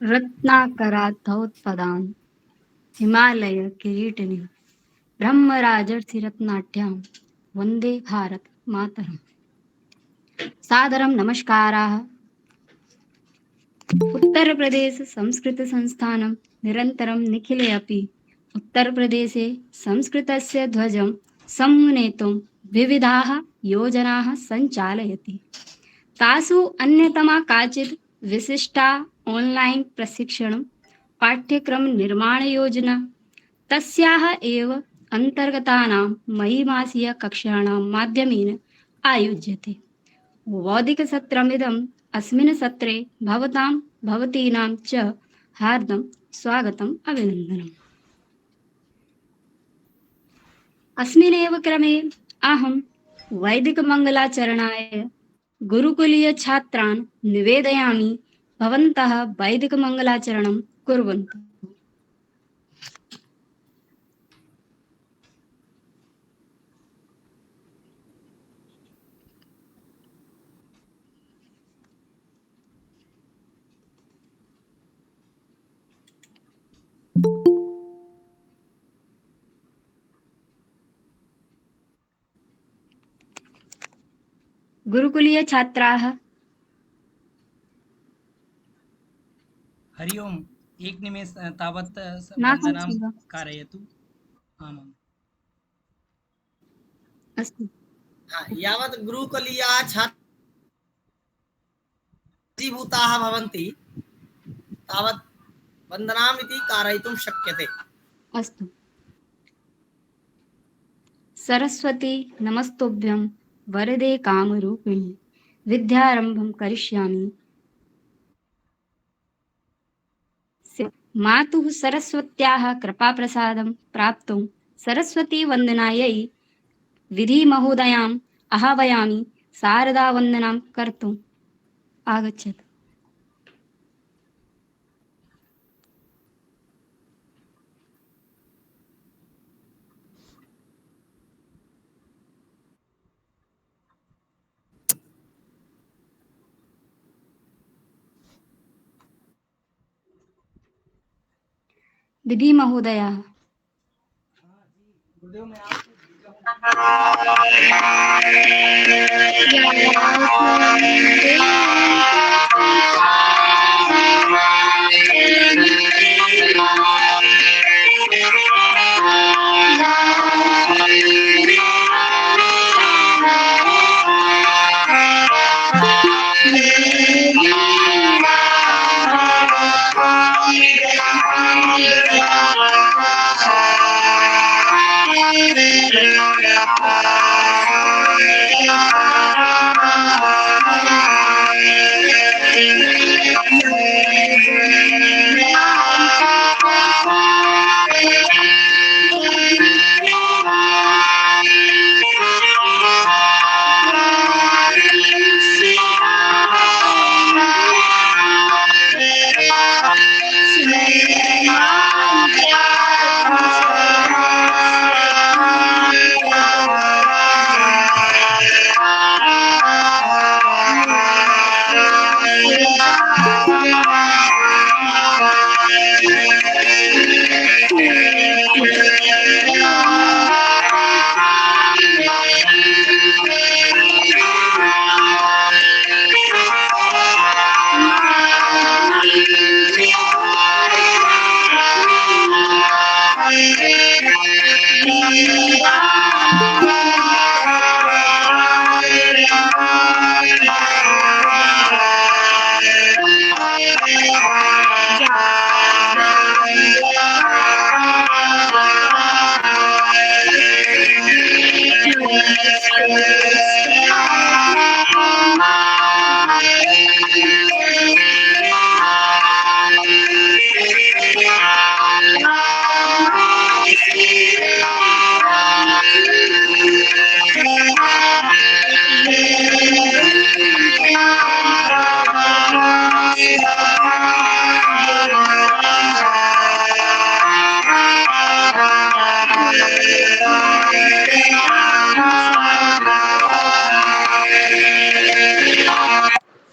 रत्नाकराद्धौतपदां हिमालयकिरीटिनीं ब्रह्मराजर्षिरत्नाढ्यां वन्दे भारत मातरम्। सादरं नमस्काराः। उत्तरप्रदेशसंस्कृतसंस्थानं निरन्तरं निखिले अपि उत्तरप्रदेशे संस्कृतस्य ध्वजं समुन्नेतुं विविधाः योजनाः सञ्चालयति। तासु अन्यतमा काचित् विशिष्टा ऑनलाइन प्रशिक्षण पाठ्यक्रमनिर्माणयोजना। तस्याः एव अन्तर्गतानां मयिमासीयकक्षाणां माध्यमेन आयोज्यते। वैदिकसत्रमिदम् अस्मिन् सत्रे भवतीनां च हार्दं स्वागतम् अभिनन्दनम्। अस्मिन्नेव क्रमे अहं वैदिकमङ्गलाचरणाय गुरुकुलीयछात्रान् निवेदयामि भवन्तः वैदिकमङ्गलाचरणं कुर्वन्तु। गुरुकुलीयछात्राः हरि ओम्। एकनिमेष तावत् वन्दनां नाकं कारयतु। आमाम्। अस्तु। यावत् गुरुकुलीया छात्रीभूताः भवन्ति तावत् वन्दनाम् इति कारयितुं शक्यते। अस्तु। सरस्वती नमस्तुभ्यं वरदे कामरूपिणि विद्यारम्भं करिष्यामि। मातुः सरस्वत्याः कृपाप्रसादं प्राप्तुं सरस्वतीवन्दनायै विधिमहोदयाम् आह्वयामि। शारदावन्दनां कर्तुम् आगच्छतु। विधिमहोदयाः गुरुदेव मैं आपको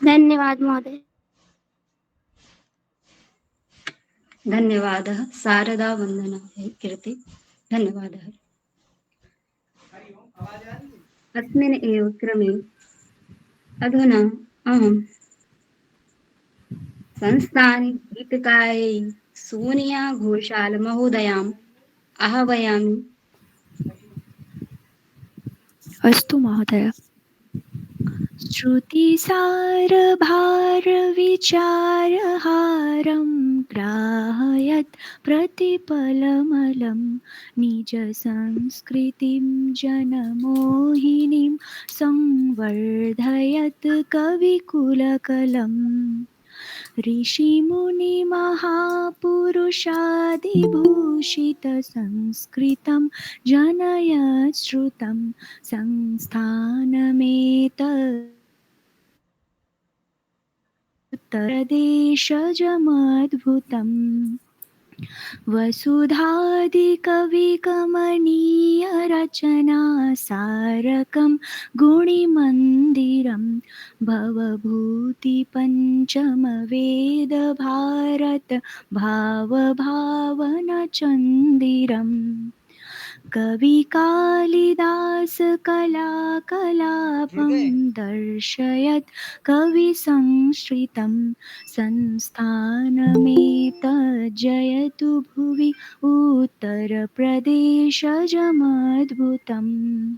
धन्यवाद महोदय। धन्यवादः शारदा वन्दनाय कृते धन्यवादः। अस्मिन् एव क्रमे अधुना अहं संस्थाने गीतकायै सोनिया घोषाल महोदयाम् आह्वयामि। अस्तु महोदय। श्रुतिसारभारविचारहारं ग्राहयत् प्रतिपलमलं निजसंस्कृतिं जनमोहिनीं संवर्धयत् कविकुलकलम्। ऋषिमुनिमहापुरुषादिभूषितसंस्कृतं जनयत् श्रुतं संस्थानमेतत्तरदेशजमद्भुतम्। वसुधादिकविकमनीयरचना सारकं गुणिमन्दिरं भवभूतिपञ्चमवेदभारत भावभावनचन्दिरम्। कविकालिदासकलाकलापं दर्शयत् कविसंश्रितं संस्थानमेतज्जयतु भुवि उत्तरप्रदेशजमद्भुतम्।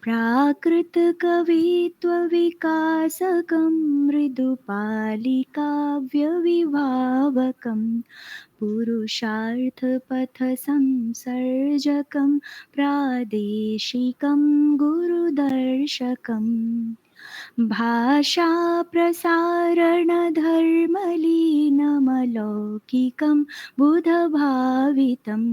प्राकृतकवित्वविकासकं मृदुपालिकाव्यविभावकं पुरुषार्थपथसंसर्जकं प्रादेशिकं गुरुदर्शकम्। भाषाप्रसारणधर्मलीनमलौकिकं बुधभावितं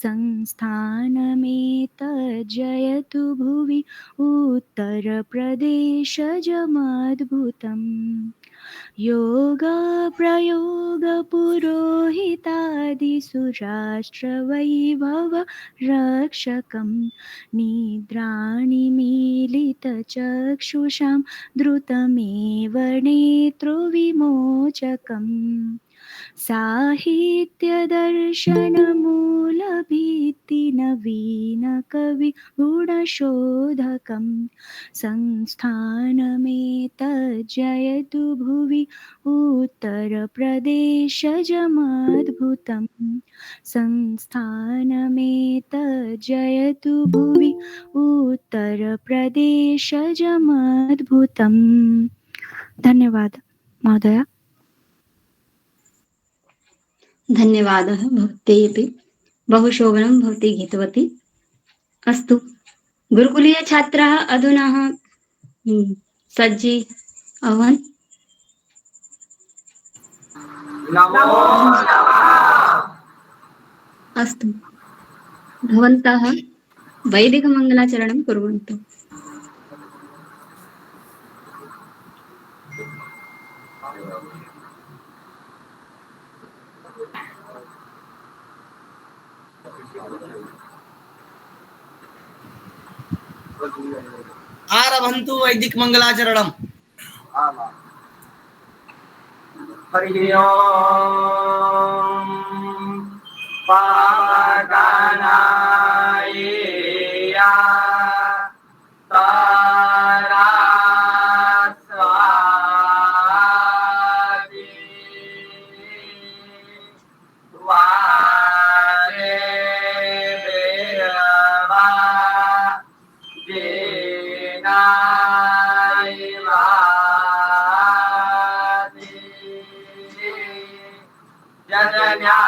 संस्थानमेतज्जयतु भुवि उत्तरप्रदेशजमद्भुतम्। योगप्रयोगपुरोहितादिसुराष्ट्रवैभव रक्षकं निद्राणिमीलितचक्षुषां द्रुतमेव नेत्रोविमोचकम्। साहित्यदर्शनमूलभित्तिनवीनकविगुणशोधकं संस्थानमेतज्जयतु भुवि उत्तरप्रदेशजमद्भुतम्। संस्थानमेतज्जयतु भुवि उत्तरप्रदेशजमद्भुतम्। धन्यवाद महोदय। धन्यवादः भवत्यै बहुशोभनं भवती गीतवती। अस्तु गुरुकुलीयछात्राः अधुना सज्जी अभवन्। अस्तु भवन्तः वैदिकमङ्गलाचरणं कुर्वन्तु। आरभन्तु वैदिक मंगलाचरणम्। हरि ओम पावनाय सरस्वती वारे देवा देनायवादी जनन्याम्मा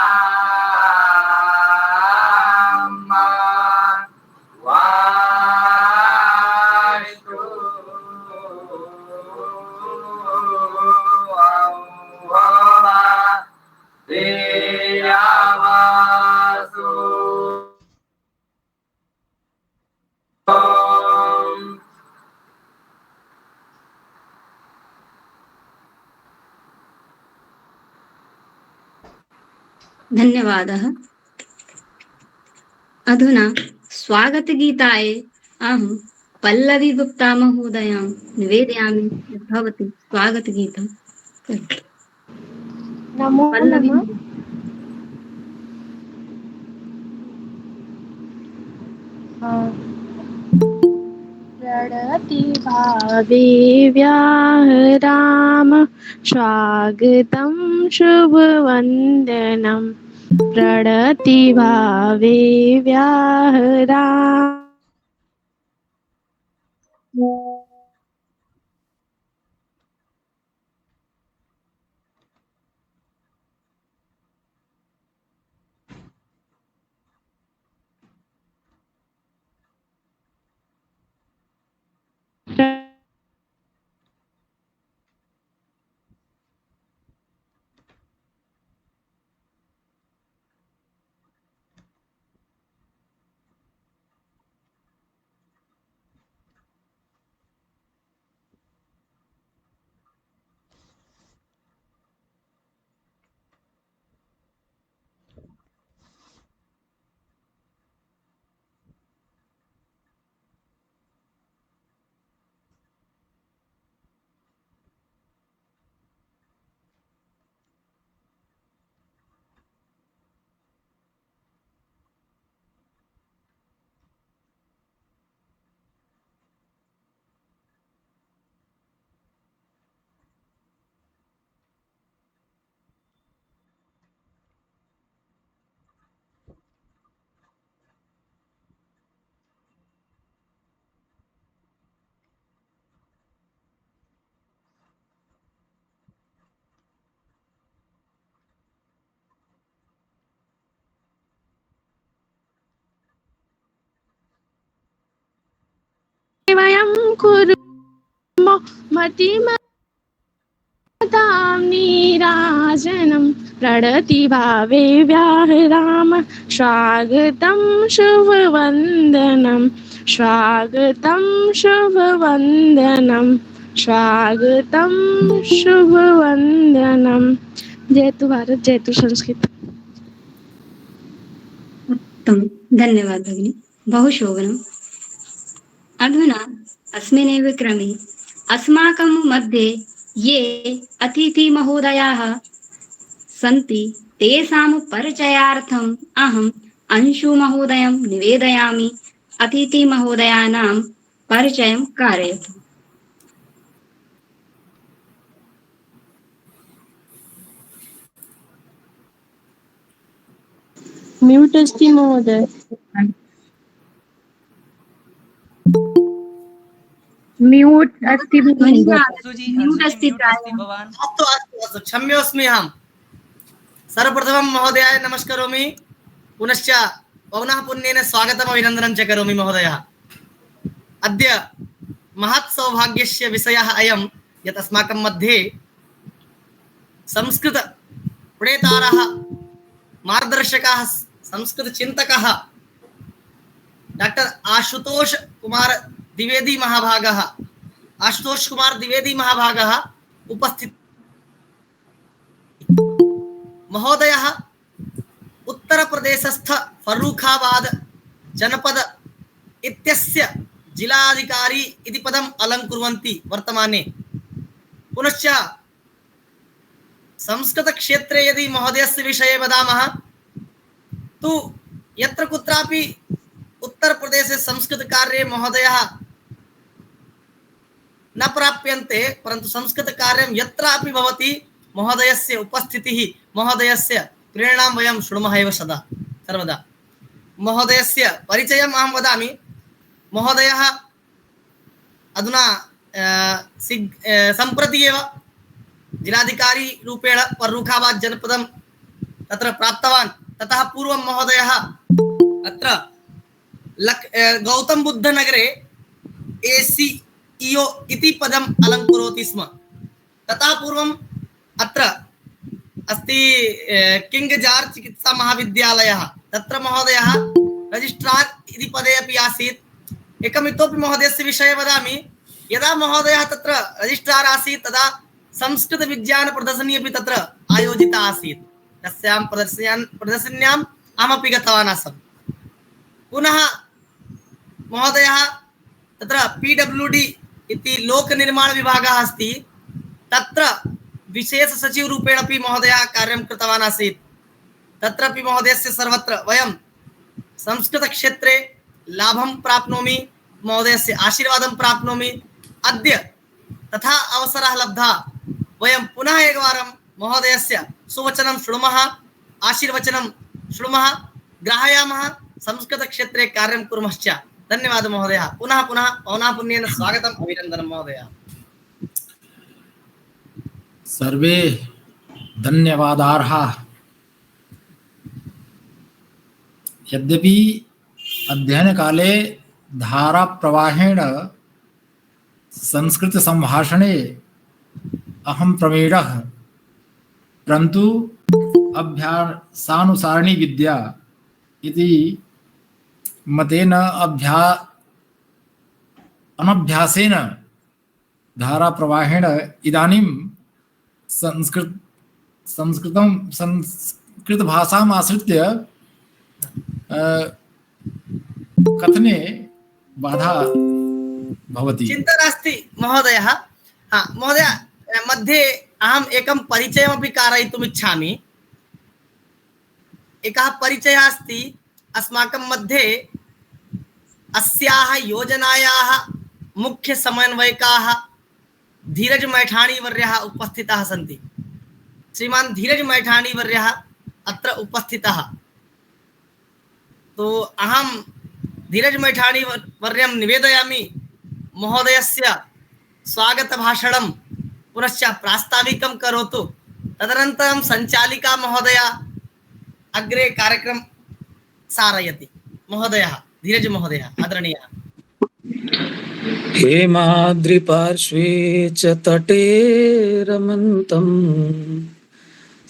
वास्तु अम्भवा देयावासु धन्यवादः। अधुना स्वागतगीताय अहं पल्लवी गुप्ता महोदयां निवेदयामि यत् भवती स्वागतगीतं करोतु। नमो पल्लवी नमः। प्रणति भावे व्याहराम स्वागतं शुभवन्दनं प्रणति भावे व्याहराम वयं कुर्मो मतिमतां नीराजनं प्रणति भावे व्याहराम स्वागतं शुभवन्दनं स्वागतं शुभवन्दनं स्वागतं शुभवन्दनं। जयतु भारत, जयतु संस्कृत। उत्तम, धन्यवाद भगिनी, बहु शोभनम्। अधुना अस्मिन्नेव क्रमे अस्माकं मध्ये ये अतिथिमहोदयाः सन्ति तेषां परिचयार्थम् अहम् अंशुमहोदयं निवेदयामि। अतिथिमहोदयानां परिचयं कारयतु। म्यूट् अस्ति महोदय। म्यूट् अस्ति महोदय। अंशुजी म्यूट अस्ति भवान्। अस्तु अस्तु अस्तु, क्षम्योऽस्मि अहं। सर्वप्रथमं महोदयाय नमस्करोमि, पुनश्च पौनः पुन्येन स्वागतम् अभिनन्दनं च करोमि महोदयः। अद्य महत् सौभाग्यस्य विषयः अयं यत् अस्माकं मध्ये संस्कृतप्रणेतारः, मार्गदर्शकाः, संस्कृतचिन्तकः डॉक्टर आशुतोष कुमार द्विवेदी महाभागः उपस्थित। महोदयः उत्तरप्रदेशस्थ फर्रुखाबाद जनपद इत्यस्य जिलाधिकारी इति पदम् अलङ्कुर्वन्ति वर्तमाने। पुनश्च संस्कृतक्षेत्रे यदि महोदयस्य विषये वदामः तु यत्र कुत्रापि उत्तरप्रदेशे संस्कृतकार्ये महोदयः न प्राप्यन्ते, परन्तु संस्कृतकार्यं यत्रापि भवति महोदयस्य उपस्थितिः, महोदयस्य प्रेरणां वयं शृणुमः एव सदा सर्वदा। महोदयस्य परिचयम् अहं वदामि। महोदयः अधुना सम्प्रति एव जिलाधिकारी रूपेण फर्रुखाबाद जनपदं तत्र प्राप्तवान्। ततः पूर्वं महोदयः अत्र गौतम बुद्ध नगरे ACEO इति पदम् अलङ्कुरोति स्म। ततः पूर्वम् अत्र अस्ति किंग जॉर्ज चिकित्सा महाविद्यालयः, तत्र महोदयः रजिस्ट्रार् इति पदे अपि आसीत्। एकम् इतोपि महोदयस्य विषये वदामि। यदा महोदयः तत्र रजिस्ट्रार् आसीत् तदा संस्कृतविज्ञान प्रदर्शनी अपि तत्र आयोजिता आसीत्। तस्यां प्रदर्शन्याम् अहमपि गतवान् आसम्। पुनः महोदयः तत्र PWD इति लोकनिर्माण विभागः अस्ति, तत्र विशेष सचिव रूपेण अपि महोदयः कार्यं कृतवान् आसीत्। तत्रापि महोदयस्य सर्वत्र वयं संस्कृतक्षेत्रे लाभं प्राप्नोमि, महोदयस्य आशीर्वादं प्राप्नोमि। अद्य तथा अवसरः लब्धः, वयं पुनः एकवारं महोदयस्य सुवचनं शृणुमः, आशीर्वचनं शृणुमः, ग्राहयामः, संस्कृतक्षेत्रे कार्यं कुर्मश्च। धन्यवादः महोदय। पुनः पुनः औनापुण्येन स्वागतम्, अभिनन्दनं महोदय। सर्वे धन्यवादार्हाः। यद्यपि अध्ययनकाले धाराप्रवाहेण संस्कृतसम्भाषणे अहं प्रवीणः, परन्तु अभ्यासानुसारिणी विद्या इति मतेन अनभ्यासेन धाराप्रवाहेण इदानीं संस्कृतभाषाम् आश्रित्य कथने बाधा भवति। चिन्ता नास्ति महोदय। महोदय, मध्ये अहम् एकं परिचयमपि कारयितुम् इच्छामि। एकः परिचयः अस्ति अस्माकं मध्ये। अस्याः योजनायाः मुख्य समन्वयकाः धीरज मैठाणी वर्यः उपस्थिताः सन्ति। श्रीमान् धीरज मैठाणी वर्यः अत्र उपस्थितः। तो अहं धीरज मैठाणी वर्यं निवेदयामि, महोदयस्य स्वागतभाषणं पुनश्च प्रास्ताविकं करोतु। तदनन्तरं सञ्चालिका महोदया अग्रे कार्यक्रम सारयति। महोदयः, धीरज महोदयः, आदरणीयः। हेमाद्रिपार्श्वे च तटे रमन्तं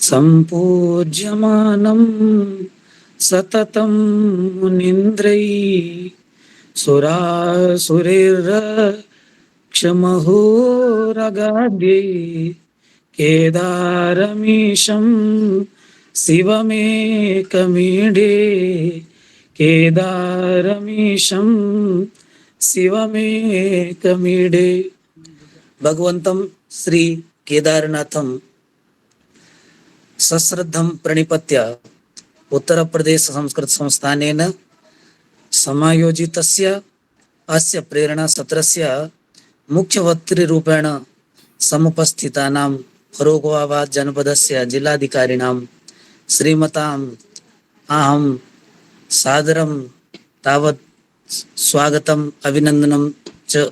सम्पूज्यमानं सततं मुनीन्द्रैः सुरासुरैर्क्षमहोरगाद्यैः केदारमीशं शिवमेकमीडे केदारमीशं शिवमेकमीडे। भगवन्तं श्री केदारनाथं सश्रद्धं प्रणिपत्य उत्तर प्रदेश संस्कृत संस्थानेन समायोजितस्य अस्य प्रेरणा सत्रस्य मुख्यवक्तृरूपेण समुपस्थितानां फरुखाबाद जनपदस्य जिल्लाधिकारिणां श्रीमताम् अहं सादरं तावत् स्वागतम् अभिनन्दनं च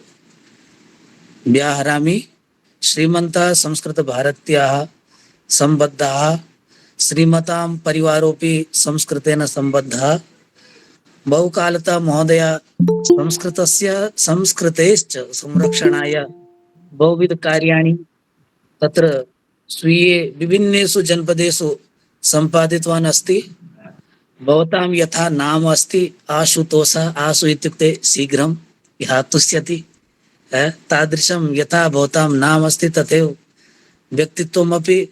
व्याहरामि। श्रीमन्तः संस्कृतभारत्याः सम्बद्धाः, श्रीमतां परिवारोऽपि संस्कृतेन सम्बद्धः। बहुकालतः महोदय संस्कृतेश्च संरक्षणाय बहुविध कार्याणि तत्र स्वीये विभिन्नेषु जनपदेषु सम्पादितवान् अस्ति। भवतां यथा नाम अस्ति आशुतोषः, आशु इत्युक्ते शीघ्रं यः तुष्यति, तादृशं यथा भवतां नाम अस्ति तथैव व्यक्तित्वमपि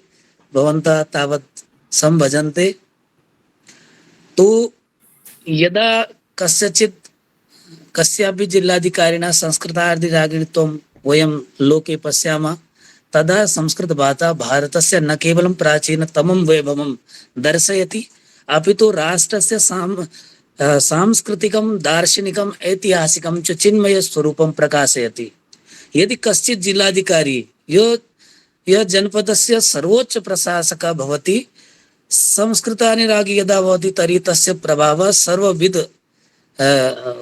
भवन्तः तावत् संभजन्ते। तो यदा कस्यापि जिल्लाधिकारिणा संस्कृतार्धिरागिणीत्वं वयं लोके पश्यामः, तदा संस्कृतभाषा भारतस्य न केवलं प्राचीनतमं वैभवं दर्शयति, अपि तु राष्ट्रस्य सांस्कृतिकं, दार्शनिकं, ऐतिहासिकं च चिन्मय स्वरूपं प्रकाशयति। यदि कश्चित् जिल्लाधिकारी यह जनपदस्य सर्वोच्च प्रशासकः भवति, संस्कृतानुरागी यदा भवति तर्हि तस्य प्रभावः सर्वविध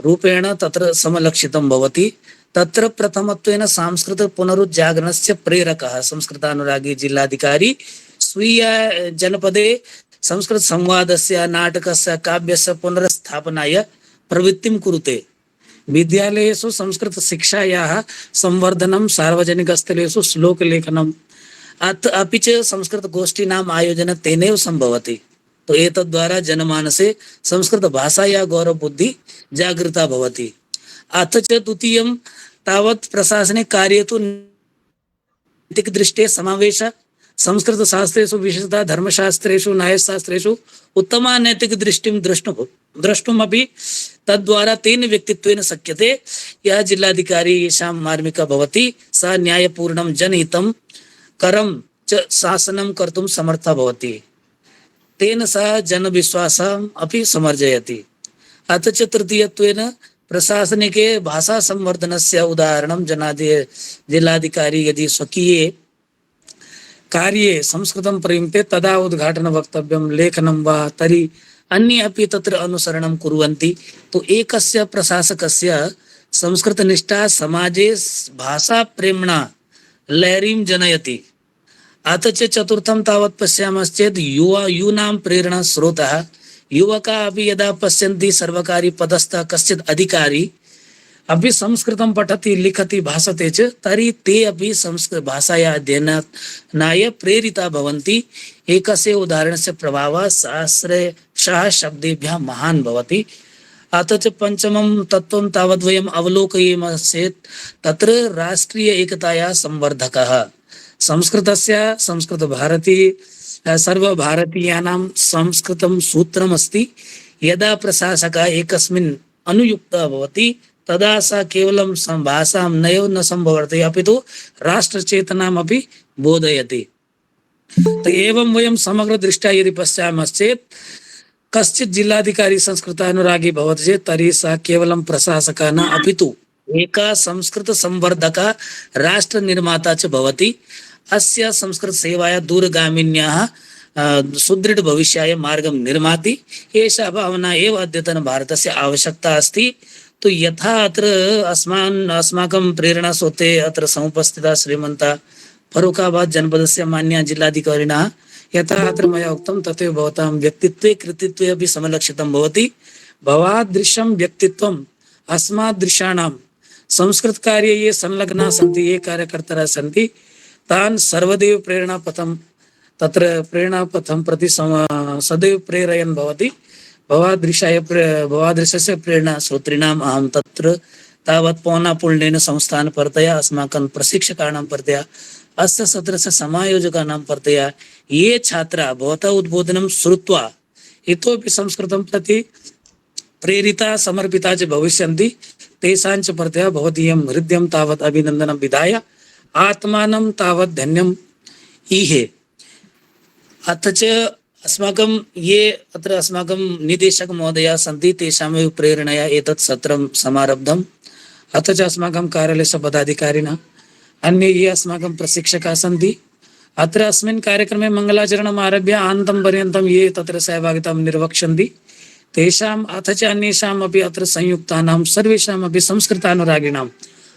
रूपेण तत्र समलक्षितं भवति। तत्र प्रथमत्वेन सांस्कृत पुनरुज्जागरणस्य प्रेरकः संस्कृतानुरागी जिल्लाधिकारी स्वीय जनपदे संस्कृत संवादस्य, नाटकस्य, काव्यस्य पुनर्स्थापनाय प्रवृत्तिं कुरुते। विद्यालयेषु संस्कृत शिक्षायाः संवर्धनं, सार्वजनिकस्थलेषु श्लोकलेखनम् अपि च संस्कृतगोष्ठीनाम् आयोजनं तेनैव सम्भवति। तो एतद्द्वारा जनमानसे संस्कृतभाषायाः गौरवबुद्धिः जागृता भवति। अथ च द्वितीयं तावत् प्रशासनिक कार्ये तु नैतिकदृष्टेः समावेशः। संस्कृतशास्त्रेषु विशेषतः धर्मशास्त्रेषु, न्यायशास्त्रेषु उत्तमा नैतिकदृष्टिं द्रष्टुमपि तद्वारा तेन व्यक्तित्वेन शक्यते। यः जिल्लाधिकारी येषां मार्मिकः भवति सः न्यायपूर्णं जनहितं करं च शासनं कर्तुं समर्थः भवति। तेन सह जनविश्वासम् अपि समर्जयति। अथ च तृतीयत्वेन प्रशासनिके भाषा संवर्धनस्य उदाहरणं जिलाधिकारी यदि स्वकीये कार्ये संस्कृतं प्रयुङ्क्ते तदा उद्घाटन वक्तव्यं लेखनं वा तर्हि अन्ये अपि तत्र अनुसरणं कुर्वन्ति। तो एकस्य प्रशासकस्य संस्कृतनिष्ठा समाजे भाषा प्रेम्णा लहरीं जनयति। अथ च चतुर्थं तावत् पश्यामश्चेत् यूनां प्रेरणा स्रोतः युवकाः अपि यदा पश्यन्ति सर्वकारी पदस्थः कश्चित् अधिकारी अपि संस्कृतं पठति लिखति भाषते च तर्हि ते अपि संस्कृत भाषायाः अध्ययनाय प्रेरिता भवन्ति। एकस्य उदाहरणस्य प्रभावः सहस्रशः शब्देभ्यः महान् भवति। अथ च पंचमं तत्त्वं तावद् वयम् अवलोकयेमश्चेत् तत्र राष्ट्रीय एकतायाः संवर्धकः संस्कृतस्य संस्कृतभारती सर्वभारतीयानां संस्कृतं सूत्रमस्ति। यदा प्रशासकः एकस्मिन् अनुयुक्तः भवति तदा सा केवलं भाषां नैव न संवर्धयति अपितु राष्ट्रचेतनामपि बोधयति। तो एवं वयं समग्रदृष्ट्या यदि पश्यामश्चेत् कश्चित् जिल्लाधिकारी संस्कृतानुरागी भवति चेत् तर्हि सः केवलं प्रशासकः न अपितु एका संस्कृत संवर्धकः राष्ट्रनिर्माता च भवति। अस्य संस्कृत सेवाया दूरगामिन्याः सुदृढ़ भविष्याय मार्गं निर्माति। एषा भावना एव अद्यतन भारतस्य आवश्यकता अस्ति। तो यथा अत्र अस्माकं प्रेरणा स्रोते अत्र समुपस्थिता श्रीमन्ता फरुखाबाद जनपदस्य मान्या जिल्लाधिकारिणः यथा अत्र मया उक्तं तथैव भवतां व्यक्तित्वे कृतित्वे अपि समलक्षितं भवति। भवादृशं व्यक्तित्वम् अस्मादृशाणां संस्कृतकार्ये ये संलग्नाः सन्ति ये कार्यकर्तारः सन्ति तान् सर्वदैव प्रेरणापथं प्रति सदैव प्रेरयन् भवति। भवादृशस्य प्रेरणा श्रोतॄणाम् अहं तत्र तावत् पौनापुल्येन संस्थानपरतया अस्माकं प्रशिक्षकाणां परतया अस्य सत्रस्य समायोजकानां परतया ये छात्राः भवतः उद्बोधनं श्रुत्वा इतोपि संस्कृतं प्रति प्रेरिता समर्पिता च भविष्यन्ति तेषां च परतया भवदीयं हृदयं तावत् अभिनन्दनं विधाय आत्मानं तावत् धन्यम् ईहे। अथ च अस्माकं ये अत्र अस्माकं निदेशक महोदयाः सन्ति तेषामेव प्रेरणया एतत् सत्रं समारब्धम्। अथ च अस्माकं कार्यालयस्य पदाधिकारिणः अन्ये ये अस्माकं प्रशिक्षकाः सन्ति अत्र अस्मिन् कार्यक्रमे मङ्गलाचरणम् आरभ्य अन्तं पर्यन्तं ये तत्र सहभागितां निर्वक्ष्यन्ति तेषाम् अथ च अन्येषाम् अपि अत्र संयुक्तानां सर्वेषाम् अपि संस्कृतानुरागिणाम्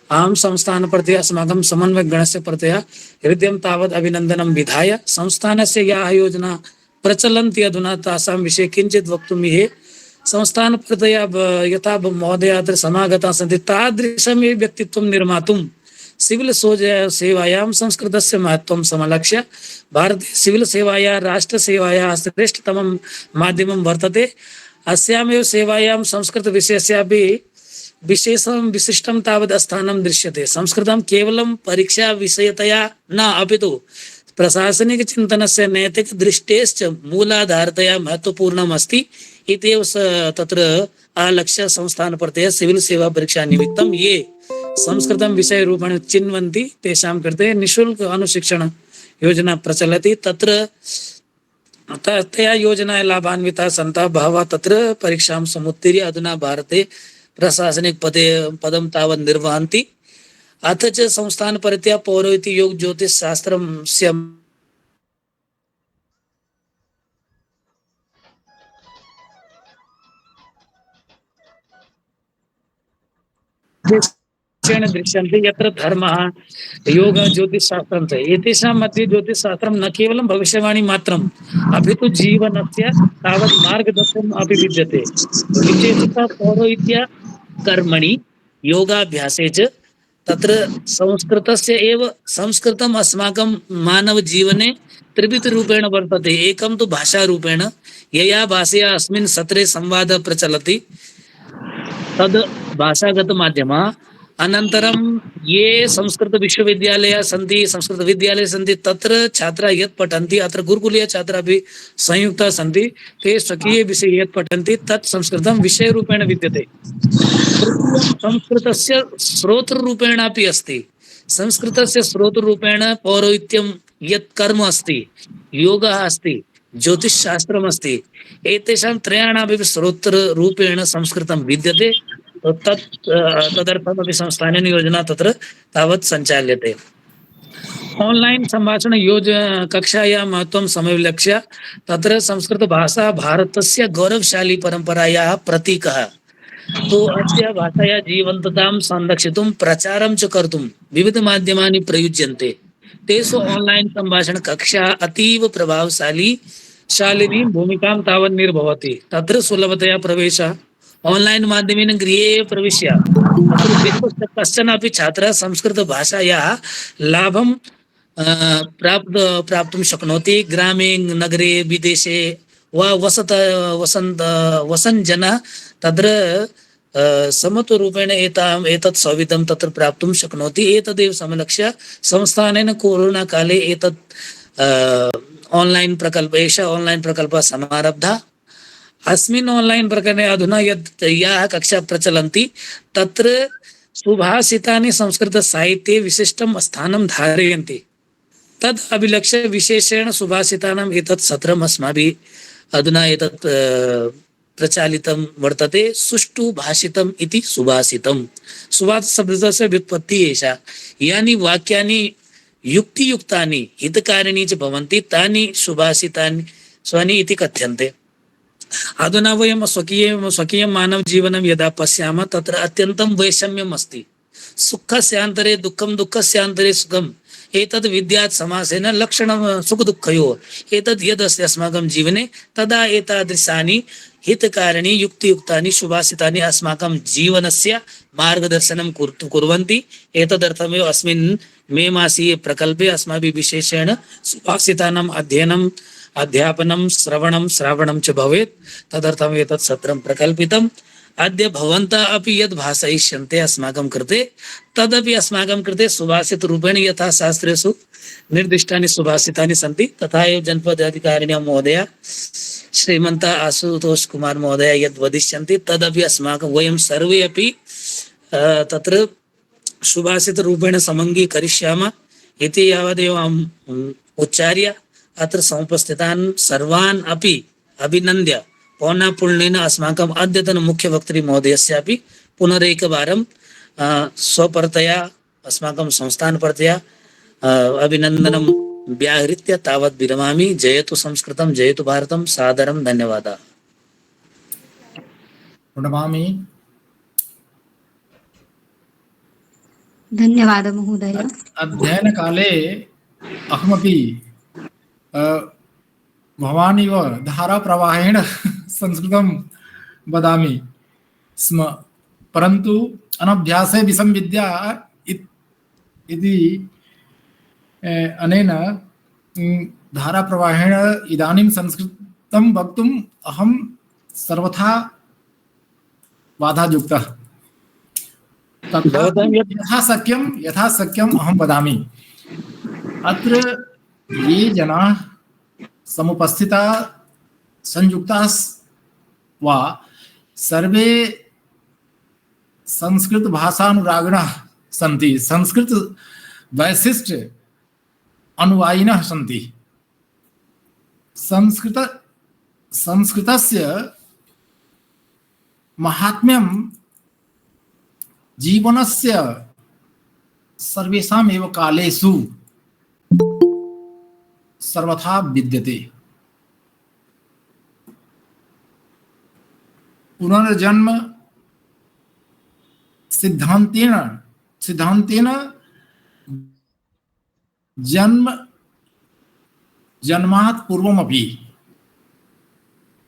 अहं संस्थानप्रति अस्माकं समन्वयगणस्य प्रतया हृदयं तावत् अभिनन्दनं विधाय संस्थानस्य याः योजना प्रचलन्ति अधुना तासां विषये किञ्चित् वक्तुम् इहे। संस्थानप्रतया यथा महोदयाः अत्र समागताः सन्ति तादृशमेव व्यक्तित्वं निर्मातुं सिविल सेवायां संस्कृतस्य महत्त्वं समलक्ष्य भारतीय सिविल सेवायाः राष्ट्रसेवायाः श्रेष्ठतमं माध्यमं वर्तते। अस्यामेव सेवायां संस्कृतविषयस्यापि विशिष्टं तावत् स्थानं दृश्यते। संस्कृतं केवलं परीक्षा विषयतया न अपितु प्रशासनिक चिन्तनस्य नैतिक दृष्टेश्च मूलाधारतया महत्वपूर्णम् अस्ति। इत्येव तत्र आलक्ष्य संस्थानप्रतया सिविल सेवा परीक्षा निमित्तं ये संस्कृतं विषयरूपेण चिन्वन्ति तेषां कृते निःशुल्क अनुशिक्षण योजना प्रचलति। तत्र तया योजनाया लाभान्विताः सन्तः बहवः तत्र परीक्षां समुत्तीर्य अधुना भारते प्रशासनिक पदं तावत् निर्वहन्ति। अथ च संस्थानपरतया पौरोहित्य योग ज्योतिष शास्त्रस्य दृश्यन्ते यत्र धर्मः योग ज्योतिषशास्त्रं च एतेषां मध्ये ज्योतिषशास्त्रं न केवलं भविष्यवाणी मात्रम् अपितु जीवनस्य तावत् मार्गदर्शनम् अपि विद्यते। विशेषतः पौरोहित्य कर्मणि योगाभ्यासे च तत्र संस्कृतस्य एव संस्कृतम् अस्माकं मानव जीवने त्रिविधरूपेण वर्तते। एकं तु भाषारूपेण यया भाषया अस्मिन् सत्रे संवादः प्रचलति तद् भाषागत माध्यमः। अनन्तरं ये संस्कृत विश्वविद्यालयाः सन्ति संस्कृत विद्यालयाः सन्ति तत्र छात्राः यत् पठन्ति अत्र गुरुकुलीय छात्राः अपि संयुक्ताः सन्ति ते स्वकीय विषये यत् पठन्ति तत् संस्कृतं विषयरूपेण विद्यते। संस्कृतस्य स्रोतरूपेण अपि अस्ति। संस्कृतस्य स्रोतरूपेण पौरोहित्यं यत् कर्म अस्ति योगः अस्ति ज्योतिषशास्त्रमस्ति। एतेषां त्रयाणामपि स्रोतरूपेण संस्कृतं विद्यते। तदर्थमपि संस्थानेन योजना तत्र तावत् सञ्चाल्यते। ऑनलाइन संभाषण कक्षायां महत्त्वं समविलक्ष्य तत्र संस्कृतभाषा भारतस्य गौरवशाली परम्परायाः प्रतीकः। तो अस्य भाषाया जीवन्ततां संरक्षितुं प्रचारं च कर्तुं विविधमाध्यमानि प्रयुज्यन्ते। तेषु ऑनलाइन संभाषण कक्षा अतीव प्रभावशाली शालिनी भूमिकां तावत् निर्वहति। तत्र सुलभतया प्रवेशः ऑनलाइन माध्यमेन गृहे एव प्रविश्य तत्र कश्चन अपि छात्रः संस्कृतभाषायाः लाभं प्राप्तुं शक्नोति। ग्रामे नगरे विदेशे वा वसन् जनः तत्र समत्वरूपेण एतत् सौविध्यं तत्र प्राप्तुं शक्नोति। एतदेव समलक्ष्य संस्थानेन कोरोना काले एतत् ऑनलाइन प्रकल्प एषः ऑनलाइन प्रकल्पः समारब्धः। अस्मिन् ऑनलाइन प्रकरणे अधुना याः कक्षा प्रचलन्ति तत्र सुभाषितानि संस्कृतसाहित्ये विशिष्टं स्थानं धारयन्ति। तद् अभिलक्ष्य विशेषेण सुभाषितानाम् एतत् सत्रम् अस्माभिः अधुना एतत् प्रचालितं वर्तते। सुष्ठु भाषितम् इति सुभाषितम्। सुभाषितशब्दस्य व्युत्पत्तिः एषा। यानि वाक्यानि युक्तियुक्तानि हितकारिणी च भवन्ति तानि सुभाषितानि स्वनि इति कथ्यन्ते। अधुना वयं स्वकीय मानव जीवनं यदा पश्यामः तत्र अत्यन्तं वैषम्यम् अस्ति। सुखस्यान्तरे दुःखं दुःखस्यान्तरे सुखम् एतद् विद्यात् समासेन लक्षणं सुख दुःखयोः। एतद् यदस्ति अस्माकं जीवने तदा एतादृशानि हितकारिणी युक्तियुक्तानि सुभाषितानि अस्माकं जीवनस्य मार्गदर्शनं कुर्वन्ति। एतदर्थमेव अस्मिन् मे मासीय प्रकल्पे अस्माभिः विशेषेण सुभाषितानाम् अध्ययनं अध्यापनं श्रवणं च भवेत्। तदर्थम् एतत् सत्रं प्रकल्पितम्। अद्य भवन्तः अपि यद् भाषयिष्यन्ते अस्माकं कृते तदपि अस्माकं कृते सुभाषितरूपेण यथा शास्त्रेषु निर्दिष्टानि सुभाषितानि सन्ति तथा एव जनपदाधिकारिण्या महोदय श्रीमन्त आशुतोष कुमार महोदय यद् वदिष्यन्ति तदपि अस्माकं वयं सर्वे अपि तत्र सुभाषितरूपेण समङ्गीकरिष्यामः इति यावदेव अहम् उच्चार्य अत्र समुपस्थितान् सर्वान् अपि अभिनन्द्य पौनःपुन्येन अस्माकम् अद्यतन मुख्यवक्त्री महोदयस्यापि पुनरेकवारं स्वपरतया अस्माकं संस्थानपरतया अभिनन्दनं व्याहृत्य तावत् विरमामि। जयतु संस्कृतं जयतु भारतं। सादरं धन्यवादः। प्रणमामि। धन्यवादः महोदय। अध्ययनकाले अहमपि भवानिव धाराप्रवाहेण संस्कृतं वदामि स्म, परन्तु अनभ्यासे विसंविद्या इति अनेन धाराप्रवाहेण इदानीं संस्कृतं वक्तुम् अहं सर्वथा बाधायुक्तः। यथा शक्यम् अहं वदामि। अत्र ये जनाः समुपस्थिता संयुक्ताः वा सर्वे संस्कृत भाषानुरागिणः सन्ति, संस्कृत वैशिष्ट्य अनुयायिनः सन्ति। संस्कृतस्य महात्म्यं जीवनस्य सर्वेषाम् एव कालेषु सर्वथा विद्यते। पुनर्जन्म सिद्धांतेन जन्मात् पूर्वमपि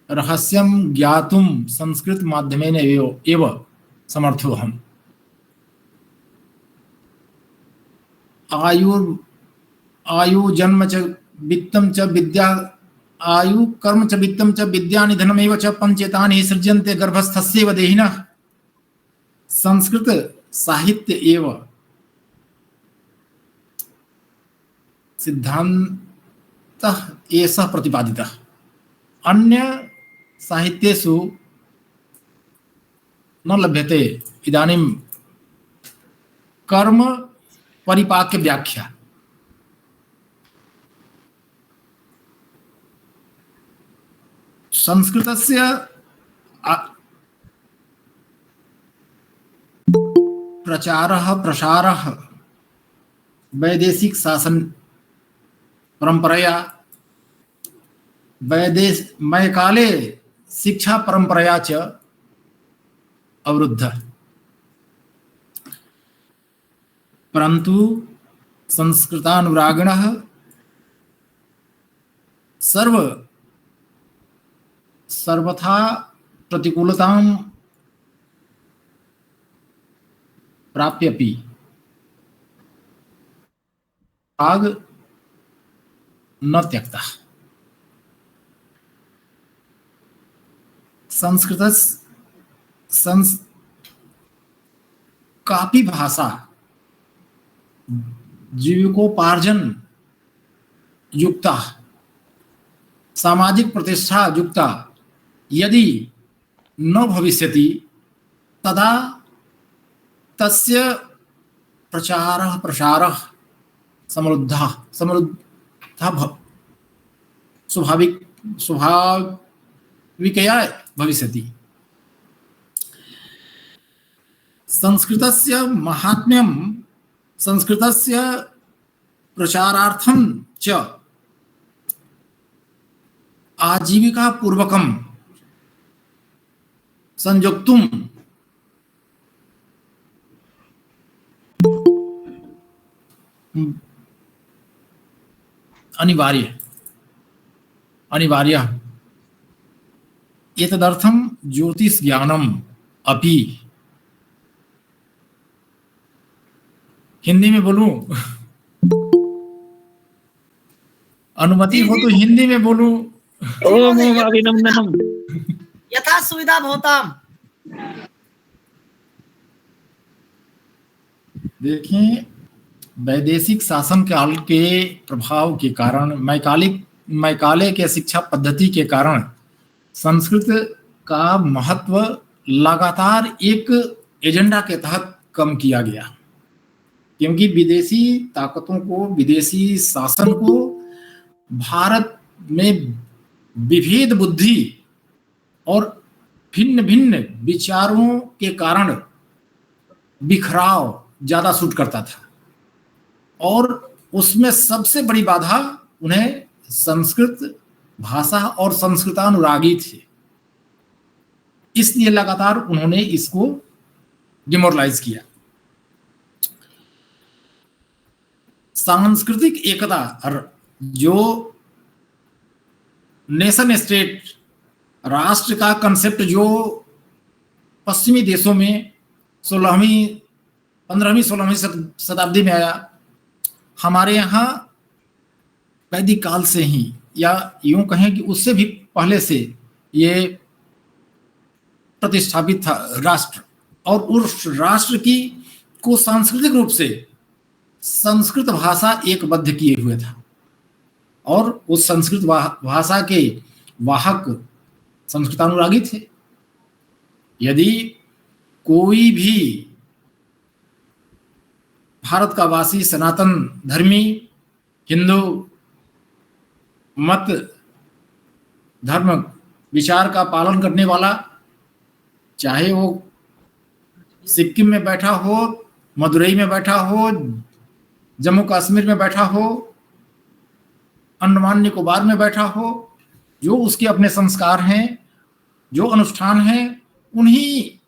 रहस्यं ज्ञातुं संस्कृत माध्यमेन एव समर्थोऽहम्। आयु जन्म च वित्तं च विद्या आयु कर्म च वित्तं च विद्या निधनमेव च पंचेतानि सृज्यन्ते गर्भस्थस्यैव देहिनः। संस्कृत साहित्य एव सिद्धान्तः एषः प्रतिपादितः। अन्य साहित्येषु न लभ्यते इदानीं कर्म परिपाक्य व्याख्या। संस्कृतस्य प्रचारः प्रसारः वैदेशिक शासन परंपरया मैकाले शिक्षा परंपरया च अवरुद्धः। परंतु संस्कृतानुरागिणः सर्वथा प्रतिकूलतां प्राप्यपि आग न त्यक्तः। कापि भाषा जीविकोपार्जन युक्ता सामाजिक प्रतिष्ठा युक्ता यदि न भविष्यति तदा तस्य प्रचारः प्रसारः समृद्धः स्वाभाविकया भविष्यति। संस्कृतस्य महात्म्यं संस्कृतस्य प्रचारार्थं च आजीविका पूर्वकं संयुक्तुं अनिवार्य एतदर्थं ज्योतिष ज्ञानम अपि। हिंदी में बोलूं? अनुमति हो तो हिंदी में बोलूं? ओम अभिनंदनम। यथा सुविधा भवताम। देखिए, वैदेशिक शासन काल के प्रभाव के कारण मैकाले के शिक्षा पद्धति के कारण संस्कृत का महत्व लगातार एक एजेंडा के तहत कम किया गया, क्योंकि विदेशी ताकतों को, विदेशी शासन को भारत में विभेद बुद्धि और भिन्न भिन्न विचारों के कारण बिखराव ज्यादा सूट करता था, और उसमें सबसे बड़ी बाधा उन्हें संस्कृत भाषा और संस्कृतानुरागी थे। इसलिए लगातार उन्होंने इसको डिमोरलाइज किया। सांस्कृतिक एकता जो नेशन स्टेट राष्ट्र का कंसेप्ट जो पश्चिमी देशों में 15वीं-16वीं शताब्दी में आया, हमारे यहाँ वैदिक काल से ही, या यूं कहें कि उससे भी पहले से ये प्रतिष्ठापित था राष्ट्र, और उस राष्ट्र की को सांस्कृतिक रूप से संस्कृत भाषा एकबद्ध किए हुए था, और उस संस्कृत भाषा के वाहक संस्कृतानुरागी थे। यदि कोई भी भारत का वासी सनातन धर्मी हिंदू मत धर्म विचार का पालन करने वाला, चाहे वो सिक्किम में बैठा हो, मदुरई में बैठा हो, जम्मू कश्मीर में बैठा हो, अंडमान निकोबार में बैठा हो, जो उसके अपने संस्कार हैं, जो अनुष्ठान हैं, उन्हीं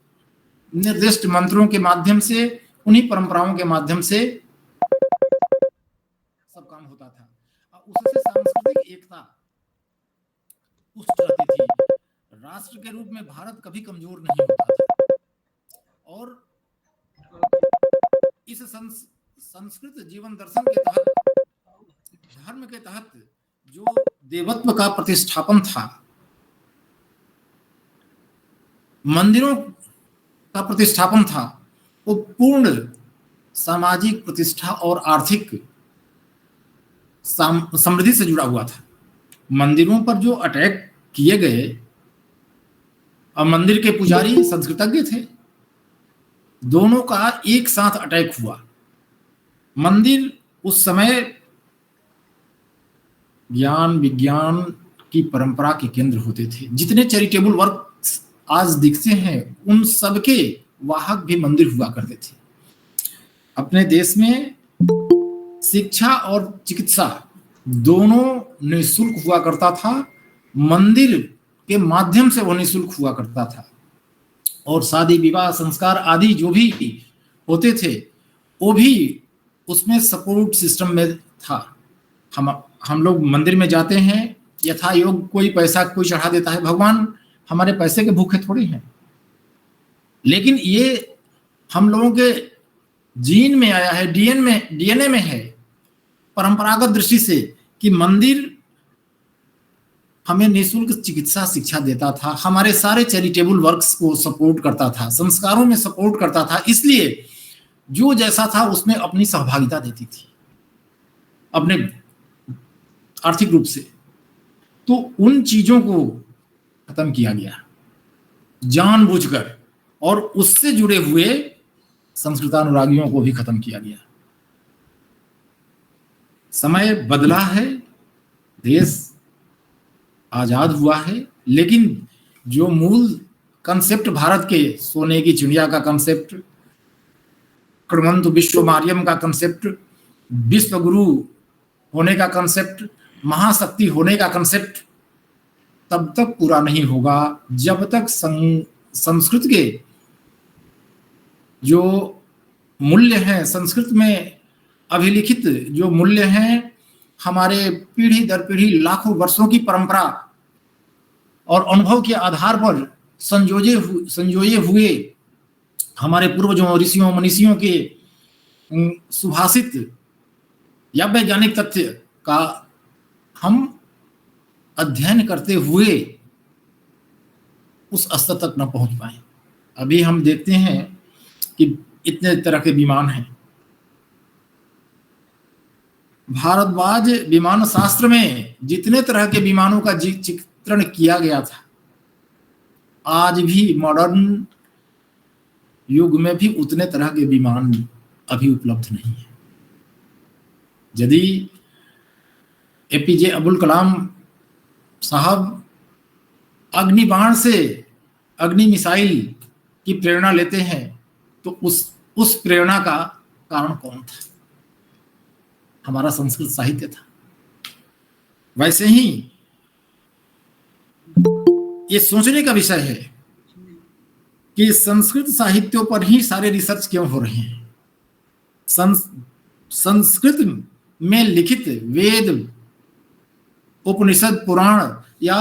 निर्दिष्ट मंत्रों के माध्यम से, उन्हीं परंपराओं के माध्यम से सब काम होता था। उससे सांस्कृतिक एकता पुष्ट रहती थी। राष्ट्र के रूप में भारत कभी कमजोर नहीं होता था, और इस संस्कृत जीवन दर्शन के तहत, धर्म के तहत जो देवत्व का प्रतिष्ठापन था, मंदिरों का प्रतिष्ठापन था, वो पूर्ण सामाजिक प्रतिष्ठा और आर्थिक समृद्धि से जुड़ा हुआ था। मंदिरों पर जो अटैक किए गए, और मंदिर के पुजारी संस्कृतज्ञ थे, दोनों का एक साथ अटैक हुआ। मंदिर उस समय ज्ञान विज्ञान की परंपरा के केंद्र होते थे। जितने चैरिटेबल वर्क आज दिखते हैं उन सबके वाहक भी मंदिर हुआ करते थे। अपने देश में शिक्षा और चिकित्सा दोनों निःशुल्क हुआ करता था। मंदिर के माध्यम से वह निःशुल्क हुआ करता था और शादी विवाह संस्कार आदि जो भी होते थे वो भी उसमें सपोर्ट सिस्टम में था। हम लोग मंदिर में जाते हैं, यथा योग कोई पैसा कोई चढ़ा देता है, भगवान हमारे पैसे के भूखे थोड़े हैं, लेकिन ये हम लोगों के जीन में आया है, डीएनए में है परंपरागत दृष्टि से कि मंदिर हमें निःशुल्क चिकित्सा शिक्षा देता था, हमारे सारे चैरिटेबल वर्क्स को सपोर्ट करता था, संस्कारों में सपोर्ट करता था, इसलिए जो जैसा था उसमें अपनी सहभागिता देती थी अपने आर्थिक रूप से। तो उन चीजों को खत्म किया गया जानबूझकर और उससे जुड़े हुए संस्कृतानुरागियों को भी खत्म किया गया। समय बदला है, देश आजाद हुआ है, लेकिन जो मूल कंसेप्ट भारत के सोने की चिड़िया का कंसेप्ट, कृण्वन्तु विश्वमार्यम का कंसेप्ट, विश्व गुरु होने का कंसेप्ट, महाशक्ति होने का कंसेप्ट तब तक पूरा नहीं होगा जब तक संस्कृत के जो मूल्य हैं, संस्कृत में अभिलिखित जो मूल्य हैं, हमारे पीढ़ी दर पीढ़ी लाखों वर्षों की परंपरा और अनुभव के आधार पर संजोए हुए हमारे पूर्वजों ऋषियों मनीषियों के सुभाषित या वैज्ञानिक तथ्य का हम अध्ययन करते हुए उस स्तर तक न पहुंच पाए। अभी हम देखते हैं कि इतने तरह के विमान हैं। भारद्वाज विमान शास्त्र में जितने तरह के विमानों का चित्रण किया गया था, आज भी मॉडर्न युग में भी उतने तरह के विमान अभी उपलब्ध नहीं है। यदि एपीजे अब्दुल कलाम साहब अग्निबाण से अग्नि मिसाइल की प्रेरणा लेते हैं तो उस प्रेरणा का कारण कौन था? हमारा संस्कृत साहित्य था। वैसे ही ये सोचने का विषय है कि संस्कृत साहित्यों पर ही सारे रिसर्च क्यों हो रहे हैं। संस्कृत में लिखित वेद, उपनिषद, पुराण या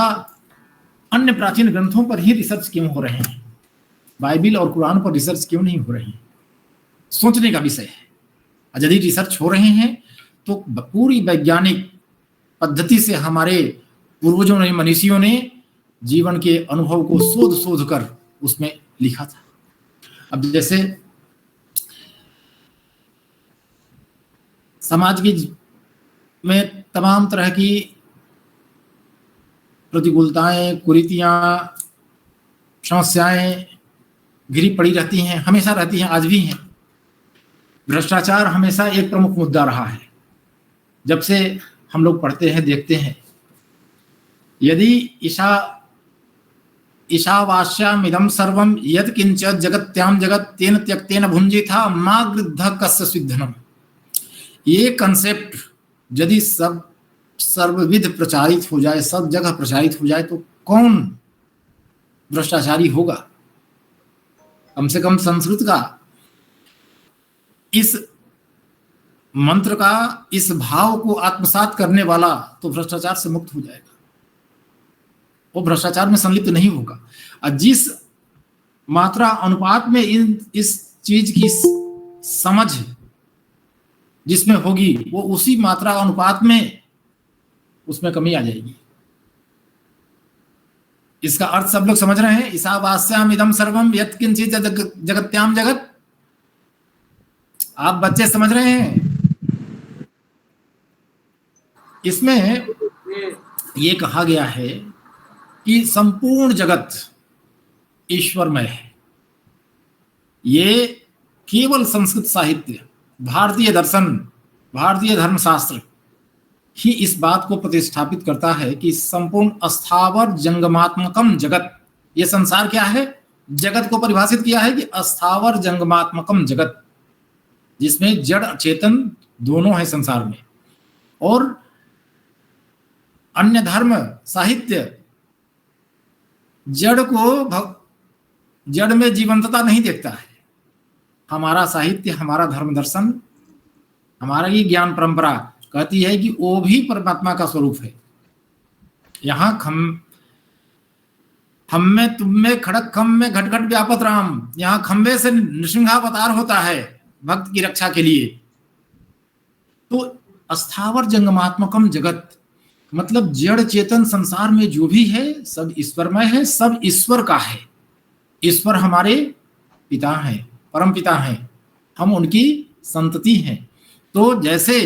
अन्य प्राचीन ग्रंथों पर ही रिसर्च क्यों हो रहे हैं? बाइबिल और कुरान पर रिसर्च क्यों नहीं हो रहे हैं? सोचने का विषय है। यदि रिसर्च हो रहे हैं तो पूरी वैज्ञानिक पद्धति से हमारे पूर्वजों ने, मनीषियों ने जीवन के अनुभव को शोध कर उसमें लिखा था। अब जैसे समाज की में तमाम तरह की प्रतिकूलताएं, कुरीतियां, समस्याएं घिरी पड़ी रहती हैं, हमेशा रहती हैं, आज भी हैं। भ्रष्टाचार हमेशा एक प्रमुख मुद्दा रहा है। जब से हम लोग पढ़ते हैं, देखते हैं, यदि ईशावास्यामिदं सर्वं यत्किंच जगत्याम जगत तेन त्यक्तेन भुंजिथा मा गृद्धः कस्य स्विद्धनम्। ये कंसेप्ट यदि सर्वविध प्रचारित हो जाए, सब जगह प्रचारित हो जाए तो कौन भ्रष्टाचारी होगा? कम से कम संस्कृत का इस मंत्र का, इस भाव को आत्मसात करने वाला तो भ्रष्टाचार से मुक्त हो जाएगा, वो भ्रष्टाचार में संलिप्त नहीं होगा। और जिस मात्रा अनुपात में इस चीज की समझ जिसमें होगी, वो उसी मात्रा अनुपात में उसमें कमी आ जाएगी। इसका अर्थ सब लोग समझ रहे हैं? ईशावास्याम इदम सर्वम यत्किंचित जगत्याम जगत। आप बच्चे समझ रहे हैं? इसमें ये कहा गया है कि संपूर्ण जगत ईश्वरमय है। ये केवल संस्कृत साहित्य, भारतीय दर्शन, भारतीय धर्मशास्त्र ही इस बात को प्रतिष्ठापित करता है कि संपूर्ण अस्थावर जंगमात्मकम जगत, ये संसार क्या है, जगत को परिभाषित किया है कि अस्थावर जंगमात्मकम जगत, जिसमें जड़ चेतन दोनों है संसार में। और अन्य धर्म साहित्य जड़ में जीवंतता नहीं देखता है। हमारा साहित्य, हमारा धर्म दर्शन, हमारा ये ज्ञान परंपरा कहती है कि वो भी परमात्मा का स्वरूप है। यहाँ हम में, तुम में, खड़क खम में, घट घट व्यापत राम, यहाँ खंबे से नृसिंहावतार होता है भक्त की रक्षा के लिए। तो अस्थावर जंगमात्मकम जगत मतलब जड़ चेतन संसार में जो भी है सब ईश्वरमय है, सब ईश्वर का है। ईश्वर हमारे पिता हैं, परम पिता हैं, हम उनकी संतति हैं। तो जैसे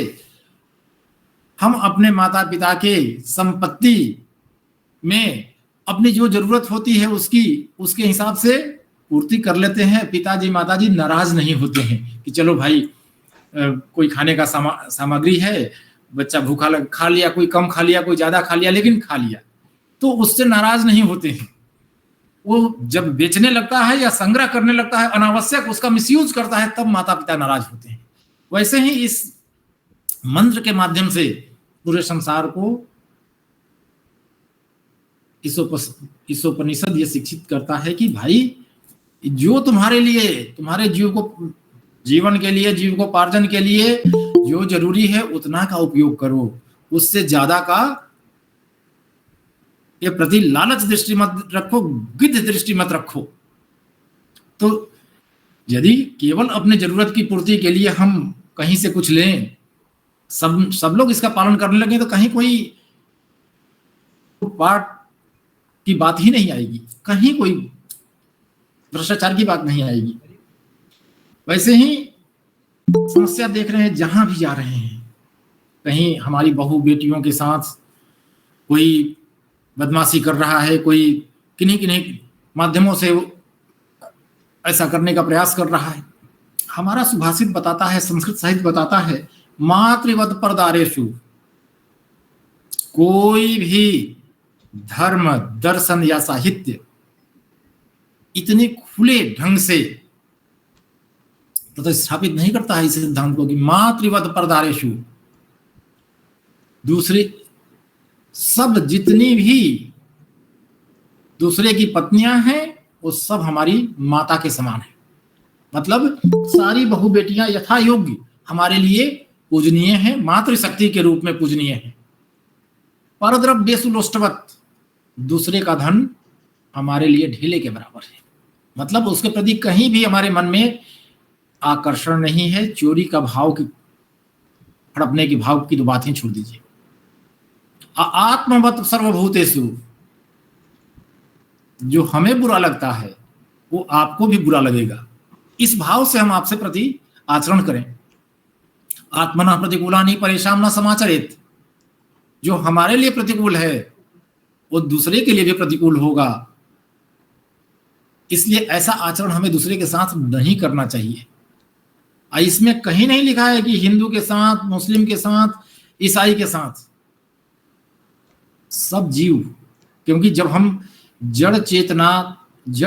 हम अपने माता पिता के संपत्ति में अपनी जो जरूरत होती है उसके हिसाब से पूर्ति कर लेते हैं, पिताजी माताजी नाराज नहीं होते हैं कि चलो भाई कोई खाने का सामग्री है, बच्चा भूखा खा लिया, कोई कम खा लिया, कोई ज्यादा खा लिया, लेकिन खा लिया, तो उससे नाराज नहीं होते हैं। वो जब बेचने लगता है या संग्रह करने लगता है, अनावश्यक उसका मिसयूज करता है, तब माता पिता नाराज होते हैं। वैसे ही इस मंत्र के माध्यम से पूरे संसार को ईशोपनिषद ये शिक्षित करता है कि भाई जो तुम्हारे लिए, तुम्हारे जीवन के लिए, जीविकोपार्जन के लिए जो जरूरी है उतना का उपयोग करो, उससे ज्यादा का ये प्रति लालच दृष्टि मत रखो, गिद्ध दृष्टि मत रखो। तो यदि केवल अपने जरूरत की पूर्ति के लिए हम कहीं से कुछ लें, सब लोग इसका पालन करने लगे, तो कहीं कोई पाठ की बात ही नहीं आएगी, कहीं कोई भ्रष्टाचार की बात नहीं आएगी। वैसे ही समस्या देख रहे हैं, जहां भी जा रहे हैं, कहीं हमारी बहू बेटियों के साथ कोई बदमाशी कर रहा है, कोई किन्हीं माध्यमों से ऐसा करने का प्रयास कर रहा है। हमारा सुभाषित बताता है, संस्कृत साहित्य बताता है, मातृवत परदारेषु, कोई भी धर्म दर्शन या साहित्य इतने खुले ढंग से प्रतिस्थापित नहीं करता है इस सिद्धांत को कि मातृवत परदारेषु, दूसरे सब जितनी भी दूसरे की पत्नियां हैं वो सब हमारी माता के समान है। मतलब सारी बहु बेटियां यथा योग्य हमारे लिए पूजनीय हैं, मातृशक्ति के रूप में पूजनीय हैं। परद्रव्येषु लोष्टवत, दूसरे का धन हमारे लिए ढेले के बराबर है। मतलब उसके प्रति कहीं भी हमारे मन में आकर्षण नहीं है, चोरी का भाव की, हड़पने की भाव की तो बात ही छोड़ दीजिए। आत्मवत सर्वभूतेषु, जो हमें बुरा लगता है वो आपको भी बुरा लगेगा, इस भाव से हम आपसे प्रति आचरण करें। आत्मना प्रतिकूलानि परेशान न समाचरेत, जो हमारे लिए प्रतिकूल है वो दूसरे के लिए भी प्रतिकूल होगा, इसलिए ऐसा आचरण हमें दूसरे के साथ नहीं करना चाहिए। इसमें कहीं नहीं लिखा है कि हिंदू के साथ, मुस्लिम के साथ, ईसाई के साथ, सब जीव, क्योंकि जब हम जड़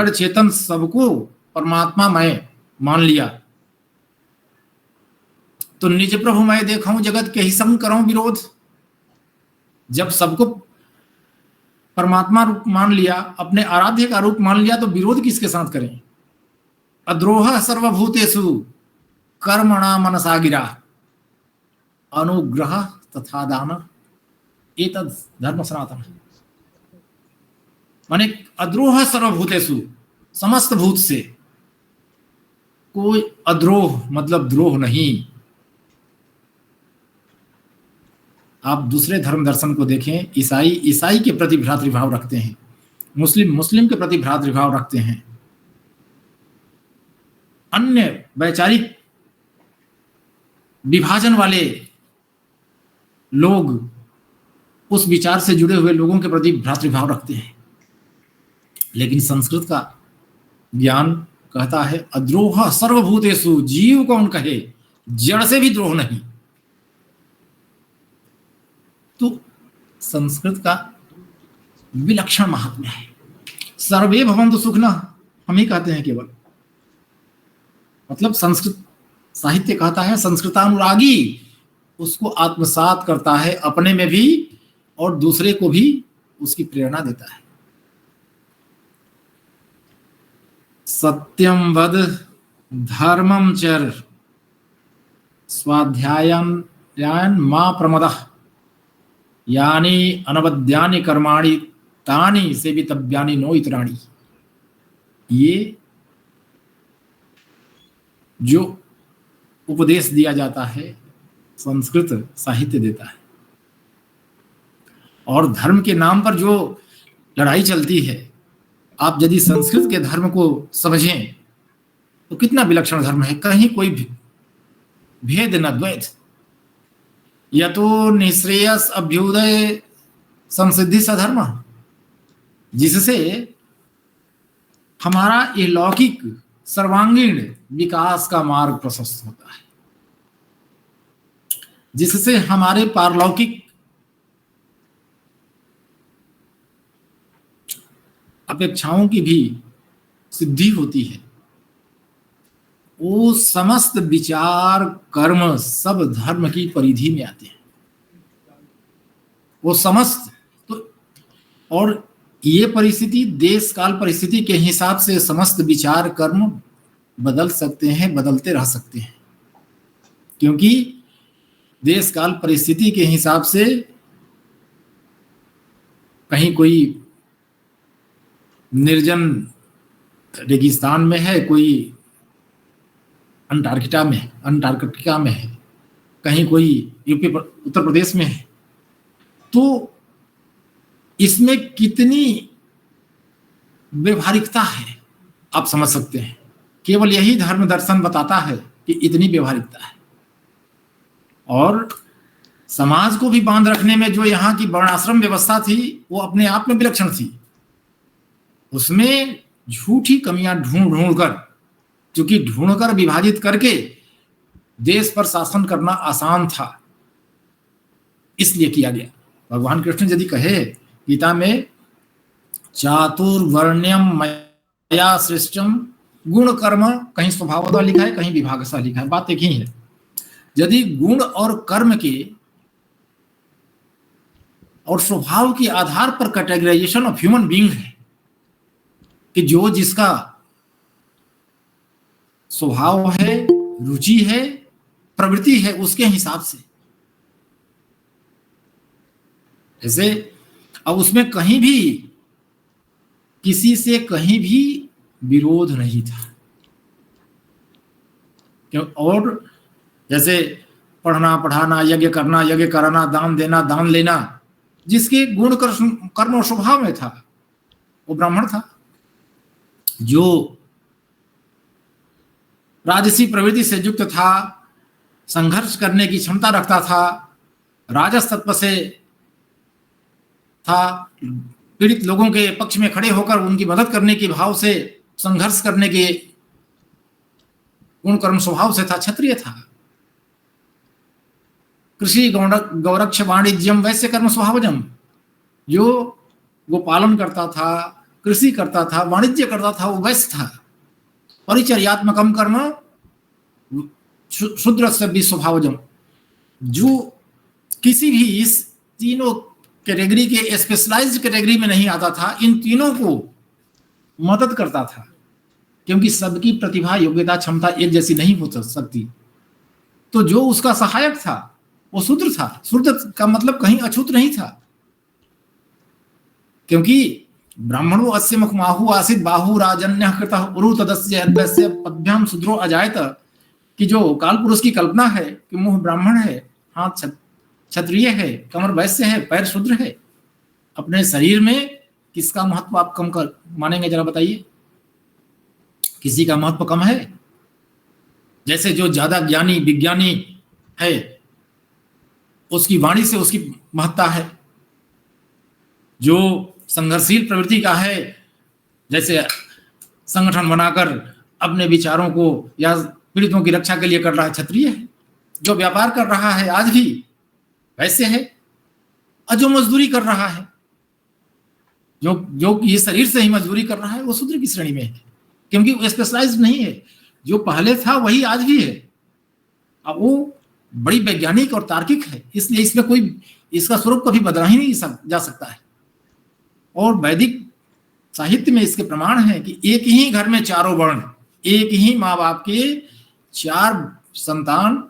चेतन सबको परमात्मा मैं मान लिया, तो निज प्रभु मैं देखूं जगत के ही संग करूं विरोध। जब सबको परमात्मा रूप मान लिया, अपने आराध्य का रूप मान लिया, तो विरोध किसके साथ करें। अद्रोह सर्वभूतेषु कर्मणा मनसा गिरा, अनुग्रह तथा दान एतद् धर्म सनातन। माने अद्रोह सर्वभूतेषु, समस्त भूत से कोई अद्रोह मतलब द्रोह नहीं। आप दूसरे धर्म दर्शन को देखें, ईसाई के प्रति भ्रातृभाव रखते हैं, मुस्लिम के प्रति भ्रातृभाव रखते हैं, अन्य वैचारिक विभाजन वाले लोग उस विचार से जुड़े हुए लोगों के प्रति भ्रातृभाव रखते हैं। लेकिन संस्कृत का ज्ञान कहता है अद्रोह सर्वभूतेषु, जीव कौन कहे, जड़ से भी द्रोह नहीं। तो संस्कृत का विलक्षण महात्म्य है। सर्वे भवन्तु सुखिनः हम ही कहते हैं केवल, मतलब संस्कृत साहित्य कहता है संस्कृतानुरागी उसको आत्मसात करता है अपने में भी और दूसरे को भी उसकी प्रेरणा देता है। सत्यम वद धर्मम चर स्वाध्यायन मा प्रमदः यानि अनवद्यानि कर्माणि तानि सेवितव्यानि नो इतराणि। ये जो उपदेश दिया जाता है संस्कृत साहित्य देता है, और धर्म के नाम पर जो लड़ाई चलती है, आप यदि संस्कृत के धर्म को समझें तो कितना विलक्षण धर्म है, कहीं कोई भेद न द्वैत। यतो निःश्रेयस अभ्युदय संसिद्धि सधर्म, जिससे हमारा ये लौकिक सर्वांगीण विकास का मार्ग प्रशस्त होता है, जिससे हमारे पारलौकिक अपेक्षाओं की भी सिद्धि होती है। वो समस्त विचार कर्म सब धर्म की परिधि में आते हैं, वो समस्त। तो और ये परिस्थिति देश काल परिस्थिति के हिसाब से समस्त विचार कर्म बदल सकते हैं, बदलते रह सकते हैं, क्योंकि देश काल परिस्थिति के हिसाब से कहीं कोई निर्जन रेगिस्तान में है, कोई अंटार्कटिका में है, कहीं कोई यूपी उत्तर प्रदेश में है। तो इसमें कितनी व्यवहारिकता है आप समझ सकते हैं। केवल यही धर्म दर्शन बताता है कि इतनी व्यवहारिकता है। और समाज को भी बांध रखने में जो यहाँ की वर्णाश्रम व्यवस्था थी वो अपने आप में विलक्षण थी। उसमें झूठी कमियां ढूंढ कर, क्योंकि ढूंढकर विभाजित करके देश पर शासन करना आसान था, इसलिए किया गया। भगवान कृष्ण यदि कहे गीता में चातुर्वर्ण्यम मया सृष्टम गुण कर्म, कहीं स्वभावतः लिखा है, कहीं विभागशः लिखा है, बात एक ही है। यदि गुण और कर्म के और स्वभाव के आधार पर कैटेगराइजेशन ऑफ ह्यूमन बीइंग है कि जो जिसका स्वभाव है, रुचि है, प्रवृत्ति है, उसके हिसाब से, जैसे अब उसमें कहीं भी किसी से कहीं भी विरोध नहीं था। क्यों? और जैसे पढ़ना पढ़ाना, यज्ञ करना, यज्ञ कराना, दान देना, दान लेना, जिसके गुण कर्म और स्वभाव में था वो ब्राह्मण था। जो राजसी प्रवृत्ति से युक्त था, संघर्ष करने की क्षमता रखता था, राजस तत्व से था, पीड़ित लोगों के पक्ष में खड़े होकर उनकी मदद करने के भाव से संघर्ष करने के गुण कर्म स्वभाव से था, क्षत्रिय था। कृषि गौरक्ष वाणिज्यम वैश्य कर्म स्वभावजम, जो गोपालन करता था, कृषि करता था, वाणिज्य करता था, वो वैश्य था। परिचर्यात्मकम कर्म शूद्र से भी स्वभावजम, जो किसी भी इस तीनों कैटेगरी के स्पेशलाइज्ड कैटेगरी में नहीं आता था, इन तीनों को मदद करता था, क्योंकि सबकी प्रतिभा, योग्यता, क्षमता एक जैसी नहीं हो सकती। तो जो उसका सहायक था वो शूद्र था। शूद्र का मतलब कहीं अछूत नहीं था, क्योंकि ब्राह्मणो अस्य मुखमाहु आसीत बाहु राजन्य कृतः उरु तदस्य अद्वस्य पद्भ्याम शूद्रो अजायत, कि जो काल पुरुष की कल्पना है कि मुंह ब्राह्मण है, हाथ क्षत्रिय है, कमर वैश्य है, पैर शूद्र है। अपने शरीर में किसका महत्व आप कम कर मानेंगे, जरा बताइए? किसी का महत्व कम है? जैसे जो ज्यादा ज्ञानी विज्ञानी है उसकी वाणी से उसकी महत्ता है, जो संघर्षशील प्रवृत्ति का है, जैसे संगठन बनाकर अपने विचारों को या पीड़ितों की रक्षा के लिए कर रहा है, क्षत्रिय है। जो व्यापार कर रहा है आज भी वैसे है। और जो मजदूरी कर रहा है, जो जो ये शरीर से ही मजदूरी कर रहा है, वो शूद्र की श्रेणी में है, क्योंकि वो स्पेशलाइज्ड नहीं है। जो पहले था वही आज भी है। अब वो बड़ी वैज्ञानिक और तार्किक है, इसलिए इसमें कोई इसका स्वरूप कभी बदला ही नहीं जा सकता है। और वैदिक साहित्य में इसके प्रमाण है कि एक ही घर में चारों वर्ण, एक ही माँ बाप के 4 संतान,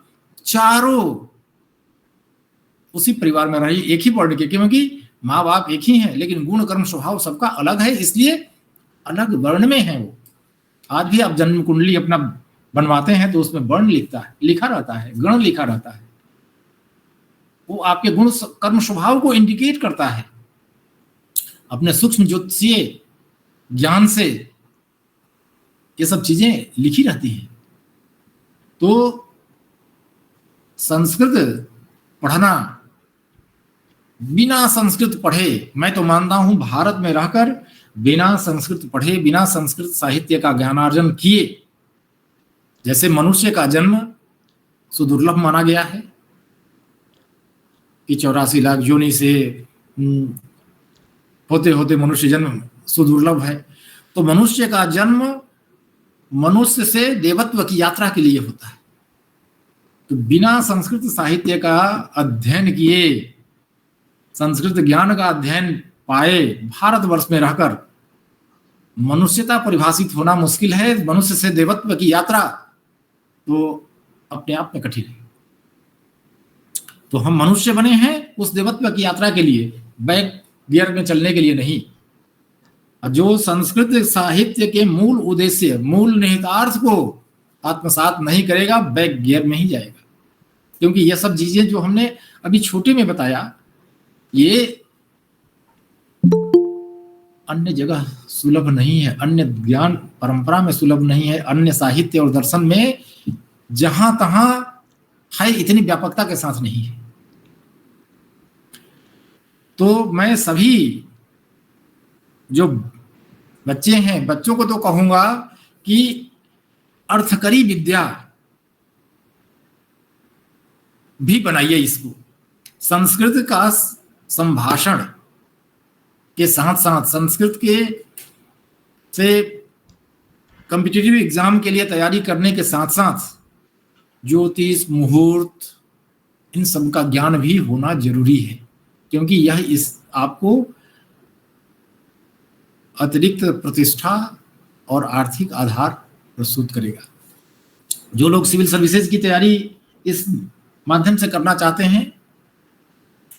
चारों उसी परिवार में रही, एक ही वर्ण के, क्योंकि माँ बाप एक ही हैं, लेकिन गुण कर्म स्वभाव सबका अलग है, इसलिए अलग वर्ण में है वो। आज भी आप जन्म कुंडली अपना बनवाते हैं तो उसमें वर्ण लिखा रहता है, गण लिखा रहता है। वो आपके गुण कर्म स्वभाव को इंडिकेट करता है। अपने सूक्ष्म ज्योतिषीय ज्ञान से ये सब चीजें लिखी रहती हैं। तो संस्कृत पढ़ना, बिना संस्कृत पढ़े, मैं तो मानता हूं भारत में रहकर बिना संस्कृत पढ़े, बिना संस्कृत साहित्य का ज्ञानार्जन किए, जैसे मनुष्य का जन्म सुदुर्लभ माना गया है कि 84 लाख योनि से होते होते मनुष्य जन्म सुदुर्लभ है, तो मनुष्य का जन्म मनुष्य से देवत्व की यात्रा के लिए होता है। तो बिना संस्कृत साहित्य का अध्ययन किए, संस्कृत ज्ञान का अध्ययन पाए, भारतवर्ष में रहकर मनुष्यता परिभाषित होना मुश्किल है। मनुष्य से देवत्व की यात्रा तो अपने आप में कठिन है। तो हम मनुष्य बने हैं उस देवत्व की यात्रा के लिए, बैक गियर में चलने के लिए नहीं। जो संस्कृत साहित्य के मूल उद्देश्य, मूल निहितार्थ को आत्मसात नहीं करेगा, बैक गियर में ही जाएगा। क्योंकि ये सब चीजें जो हमने अभी छोटे में बताया, ये अन्य जगह सुलभ नहीं है, अन्य ज्ञान परंपरा में सुलभ नहीं है, अन्य साहित्य और दर्शन में जहां तहां है, इतनी व्यापकता के साथ नहीं है। तो मैं सभी जो बच्चे हैं, बच्चों को तो कहूंगा कि अर्थकरी विद्या भी बनाइए इसको। संस्कृत का संभाषण के साथ साथ, संस्कृत के से कॉम्पिटिटिव एग्जाम के लिए तैयारी करने के साथ साथ ज्योतिष, मुहूर्त, इन सब का ज्ञान भी होना जरूरी है, क्योंकि यह इस आपको अतिरिक्त प्रतिष्ठा और आर्थिक आधार प्रस्तुत करेगा। जो लोग सिविल सर्विसेज की तैयारी इस माध्यम से करना चाहते हैं,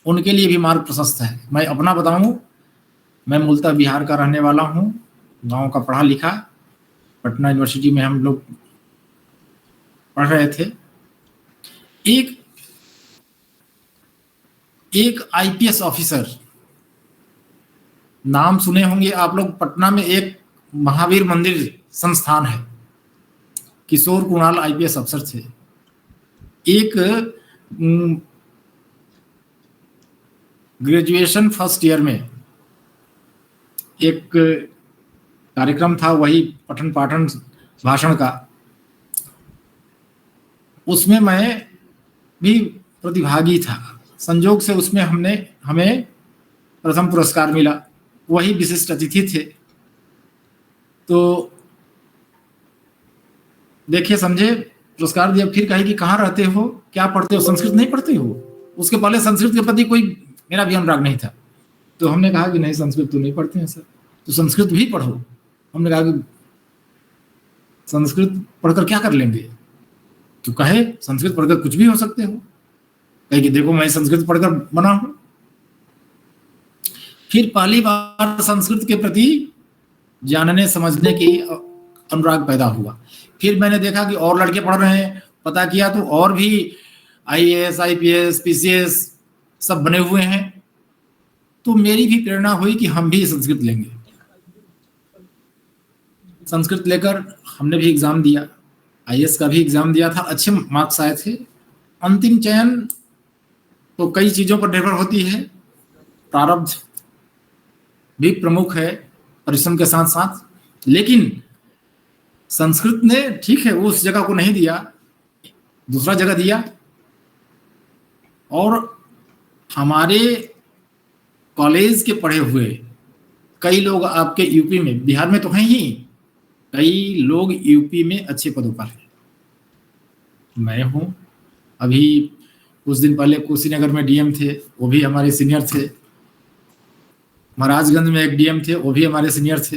उनके लिए भी मार्ग प्रशस्त है। मैं अपना बताऊं, मैं मूलतः बिहार का रहने वाला हूं, गांव का पढ़ा लिखा। पटना यूनिवर्सिटी में हम लोग पढ़ रहे थे। एक आईपीएस ऑफिसर, नाम सुने होंगे आप लोग, पटना में एक महावीर मंदिर संस्थान है, किशोर कुणाल आईपीएस अफसर थे। एक ग्रेजुएशन फर्स्ट ईयर में एक कार्यक्रम था, वही पठन पाठन भाषण का, उसमें मैं भी प्रतिभागी था। संजोग से उसमें हमें प्रथम पुरस्कार मिला, वही विशिष्ट अतिथि थे। तो देखिए, समझे, पुरस्कार दिया, फिर कहे कि कहाँ रहते हो, क्या पढ़ते हो, संस्कृत नहीं पढ़ते हो। उसके पहले संस्कृत के प्रति कोई मेरा भी अनुराग नहीं था। तो हमने कहा कि नहीं, संस्कृत तो नहीं पढ़ते हैं सर, तो संस्कृत भी पढ़ो। हमने कहा कि संस्कृत पढ़कर क्या कर लेंगे। तो कहे संस्कृत पढ़कर कुछ भी हो सकते हो। कहे कि देखो मैं संस्कृत पढ़कर बना हूं। फिर पहली बार संस्कृत के प्रति जानने समझने की अनुराग पैदा हुआ। फिर मैंने देखा कि और लड़के पढ़ रहे हैं, पता किया तो और भी आईएएस, आईपीएस, पीसीएस सब बने हुए हैं। तो मेरी भी प्रेरणा हुई कि हम भी संस्कृत लेंगे। संस्कृत लेकर हमने भी एग्जाम दिया, आईएएस का भी एग्जाम दिया था, अच्छे मार्क्स आए थे। अंतिम चयन तो कई चीजों पर निर्भर होती है, प्रारब्ध भी प्रमुख है परिश्रम के साथ साथ। लेकिन संस्कृत ने ठीक है उस जगह को नहीं दिया, दूसरा जगह दिया। और हमारे कॉलेज के पढ़े हुए कई लोग आपके यूपी में, बिहार में तो हैं ही, कई लोग यूपी में अच्छे पदों पर हैं। मैं हूँ, अभी कुछ दिन पहले कुशीनगर में डीएम थे, वो भी हमारे सीनियर थे। महाराजगंज में एक डीएम थे, वो भी हमारे सीनियर थे।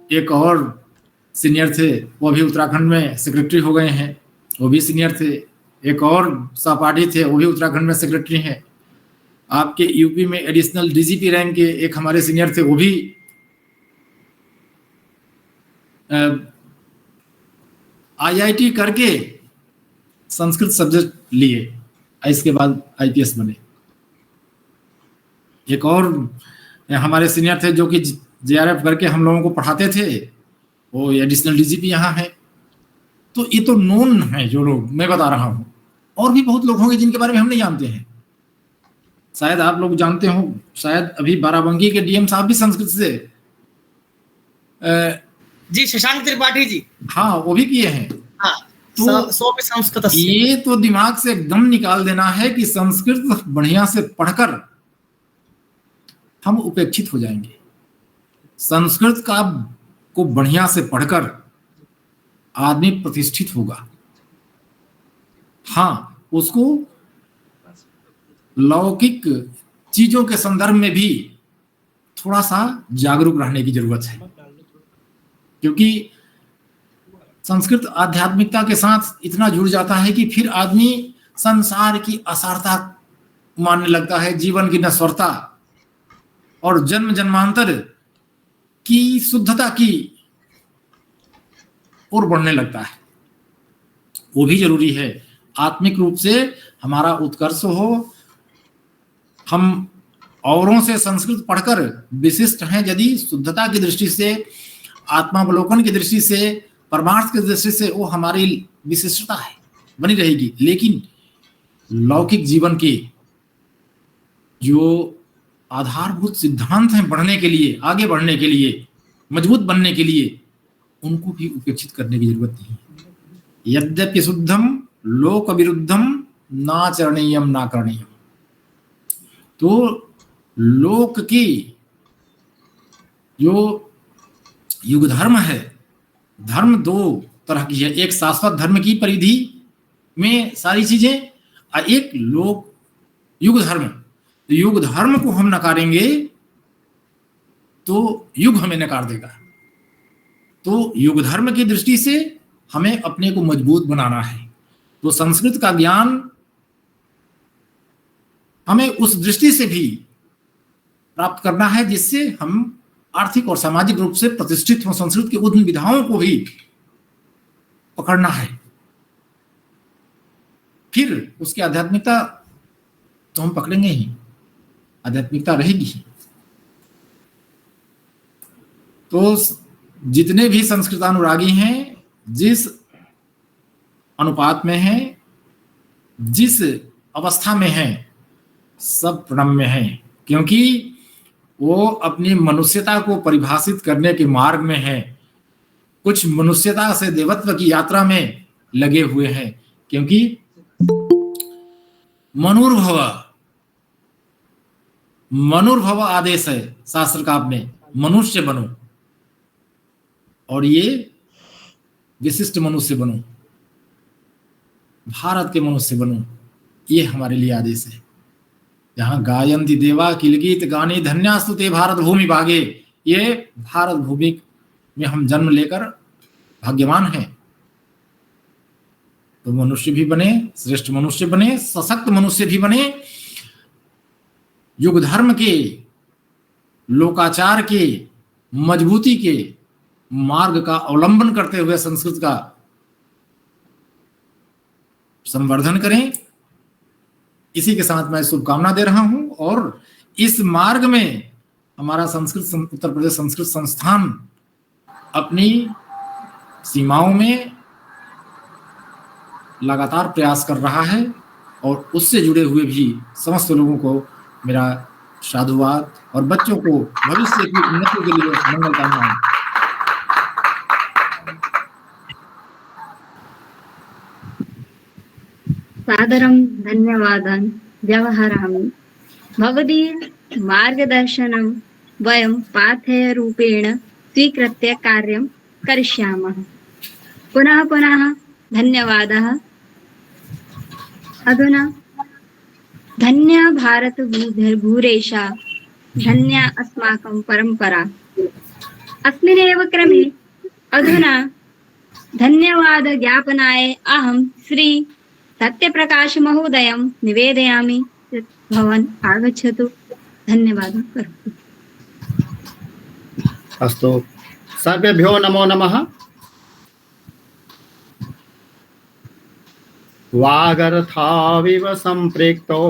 एक और सीनियर थे, वो भी उत्तराखंड में सेक्रेटरी हो गए हैं, वो भी सीनियर थे। एक और सहपाठी थे, वो भी उत्तराखंड में सेक्रेटरी हैं। आपके यूपी में एडिशनल डीजीपी रैंक के एक हमारे सीनियर थे, वो भी आईआईटी करके संस्कृत सब्जेक्ट लिए, इसके बाद आईपीएस बने। एक और हमारे सीनियर थे जो कि जेआरएफ करके हम लोगों को पढ़ाते थे, वो एडिशनल डीजीपी यहाँ है। तो ये तो नोन है जो लोग मैं बता रहा हूँ, और भी बहुत लोग होंगे जिनके बारे में हम नहीं जानते हैं। शायद आप लोग जानते हो, शायद अभी बाराबंकी के डीएम साहब भी संस्कृत से जी शशांक त्रिपाठी जी, हाँ वो भी किए हैं। हाँ, तो संस्कृत ये तो दिमाग से एकदम निकाल देना है कि संस्कृत बढ़िया से पढ़कर हम उपेक्षित हो जाएंगे। संस्कृत का को बढ़िया से पढ़कर आदमी प्रतिष्ठित होगा। हाँ, उसको लौकिक चीजों के संदर्भ में भी थोड़ा सा जागरूक रहने की जरूरत है, क्योंकि संस्कृत आध्यात्मिकता के साथ इतना जुड़ जाता है कि फिर आदमी संसार की असारता मानने लगता है, जीवन की नश्वरता और जन्म जन्मांतर की शुद्धता की ओर बढ़ने लगता है। वो भी जरूरी है, आत्मिक रूप से हमारा उत्कर्ष हो। हम औरों से संस्कृत पढ़कर विशिष्ट हैं यदि शुद्धता की दृष्टि से, आत्मावलोकन की दृष्टि से, परमार्थ की दृष्टि से, वो हमारी विशिष्टता है, बनी रहेगी। लेकिन लौकिक जीवन के जो आधारभूत सिद्धांत हैं बढ़ने के लिए, आगे बढ़ने के लिए, मजबूत बनने के लिए, उनको भी उपेक्षित करने की जरूरत नहीं है। यद्यपि शुद्धम लोक विरुद्धम ना चरणीयम ना करणीयम। तो लोक की जो युग धर्म है, धर्म दो तरह की है, एक शाश्वत धर्म की परिधि में सारी चीजें, और एक लोक युग धर्म। तो युग धर्म को हम नकारेंगे तो युग हमें नकार देगा। तो युग धर्म की दृष्टि से हमें अपने को मजबूत बनाना है। तो संस्कृत का ज्ञान हमें उस दृष्टि से भी प्राप्त करना है जिससे हम आर्थिक और सामाजिक रूप से प्रतिष्ठित हों। संस्कृत की उन विधाओं को भी पकड़ना है, फिर उसकी आध्यात्मिकता तो हम पकड़ेंगे ही, आध्यात्मिकता रहेगी ही। तो जितने भी संस्कृतानुरागी हैं, जिस अनुपात में हैं, जिस अवस्था में हैं, सब प्रणम्य हैं, क्योंकि वो अपनी मनुष्यता को परिभाषित करने के मार्ग में हैं। कुछ मनुष्यता से देवत्व की यात्रा में लगे हुए हैं, क्योंकि मनुर्भव आदेश है शास्त्र का, आपने मनुष्य बनो, और ये विशिष्ट मनुष्य बनो, भारत के मनुष्य बनो, ये हमारे लिए आदेश है। जहाँ गायन्ति देवा किलगीत गाने धन्यास्तु ते भारत भूमि भागे, ये भारत भूमि में हम जन्म लेकर भाग्यवान हैं। तो मनुष्य भी बने, श्रेष्ठ मनुष्य बने, सशक्त मनुष्य भी बने, युग धर्म के, लोकाचार के, मजबूती के मार्ग का अवलंबन करते हुए संस्कृत का संवर्धन करें। इसी के साथ मैं शुभकामना दे रहा हूं, और इस मार्ग में हमारा संस्कृत उत्तर प्रदेश संस्कृत संस्थान अपनी सीमाओं में लगातार प्रयास कर रहा है, और उससे जुड़े हुए भी समस्त लोगों को मेरा साधुवाद, और बच्चों को भविष्य की उन्नति के लिए मंगल कामनाएं। सादरं धन्यवादान् व्यवहरामि। भवदीय मार्गदर्शनं वयं पाथेयरूपेण स्वीकृत्य कार्यं करिष्यामः। पुनः पुनः धन्यवादः। अधुना धन्या भारतभूरेशा, धन्या अस्माकं परम्परा। अस्मिन्नेव क्रमे अधुना धन्यवादज्ञापनाय अहं श्री सत्यप्रकाश महोदयं निवेदयामि। भवान् आगच्छतु, धन्यवादं करोतु। अस्तु, सर्वेभ्यो नमो नमः। वागर्थाविव सम्पृक्तौ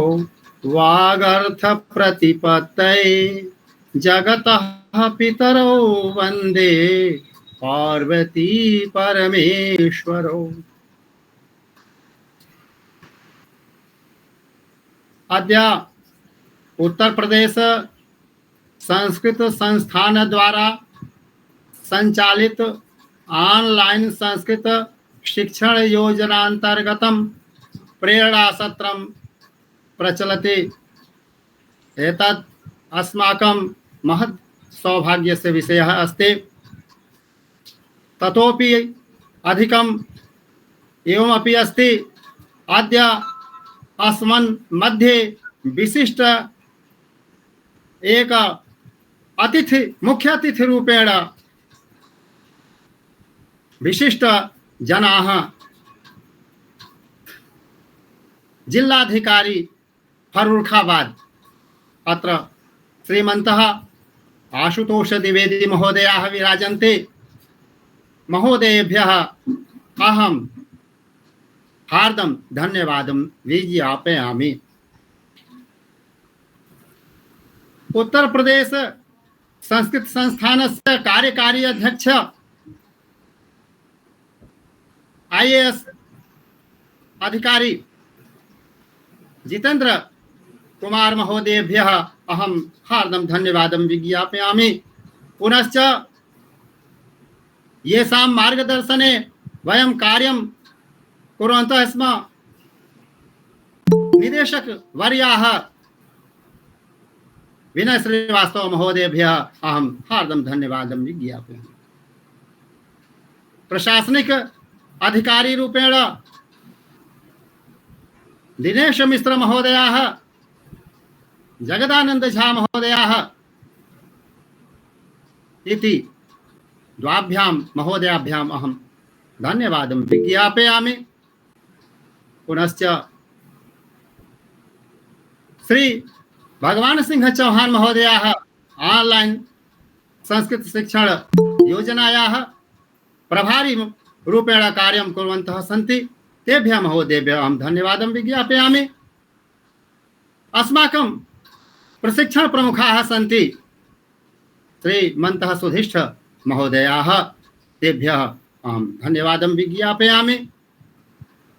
वागर्थ प्रतिपत्तये जगतः पितरौ वन्दे पार्वती परमेश्वरौ। अद्य उत्तर प्रदेश संस्कृत संस्थान द्वारा संचालित ऑनलाइन संस्कृत शिक्षण योजनान्तर्गतं प्रेरणा सत्रं प्रचलति। एतत् अस्माकं महत् सौभाग्यस्य विषयः अस्ति। ततोपि अधिकम् एवमपि अस्ति, अद्य अस्मन् मध्ये विशिष्ट एक अतिथि मुख्य अतिथि रूपेण विशिष्ट जनाः जिल्लाधिकारी फर्रुखाबाद अत्र श्रीमन्तः आशुतोष द्विवेदी महोदयाः विराजन्ते। महोदयेभ्यः अहं हार्दं धन्यवादं विज्ञापयामि। उत्तर प्रदेश संस्कृत संस्थानस्य कार्यकारी अध्यक्ष IAS अधिकारी जितेन्द्र कुमार महोदयेभ्यः अहं हार्दं धन्यवादं विज्ञापयामि। पुनश्च येषां मार्गदर्शने वयं कार्यं कुर्वन्तः स्म निदेशक वर्याः विनय श्रीवास्तव महोदयेभ्यः अहं हार्दं धन्यवादं विज्ञापयामि। प्रशासनिक अधिकारी रूपेण दिनेश मिश्र महोदयाः, जगदानंद झा महोदयाः इति द्वाभ्यां महोदयाभ्याम् अहं धन्यवादं विज्ञापयामि। पुनश्च श्री भगवान सिंह चौहान महोदयाः ऑनलाइन संस्कृत शिक्षण योजनायाः प्रभारी रूपेण कार्यं कुर्वन्तः सन्ति। तेभ्यः महोदयेभ्यः अहं धन्यवादं विज्ञापयामि। अस्माकं प्रशिक्षण प्रमुखाः सन्ति श्रीमन्तः सुधिष्ठ महोदयाः, तेभ्यः अहं धन्यवादं विज्ञापयामि।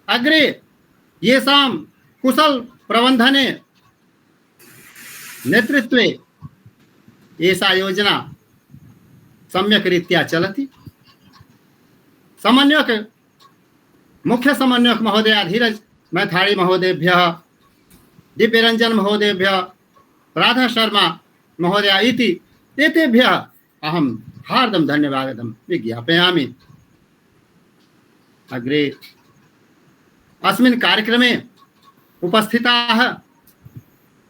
अग्रे येषां कुशल प्रबन्धने नेतृत्वे एषा योजना सम्यक् रीत्या चलति। समन्वयक मुख्य समन्वयक महोदय धीरज मैथाड़ी महोदयेभ्यः, दिव्यरंजन महोदयेभ्यः, राधा शर्मा महोदय इति एतेभ्यः अहं हार्दं धन्यवादं विज्ञापयामि। अग्रे अस्मिन् कार्यक्रमे उपस्थिताः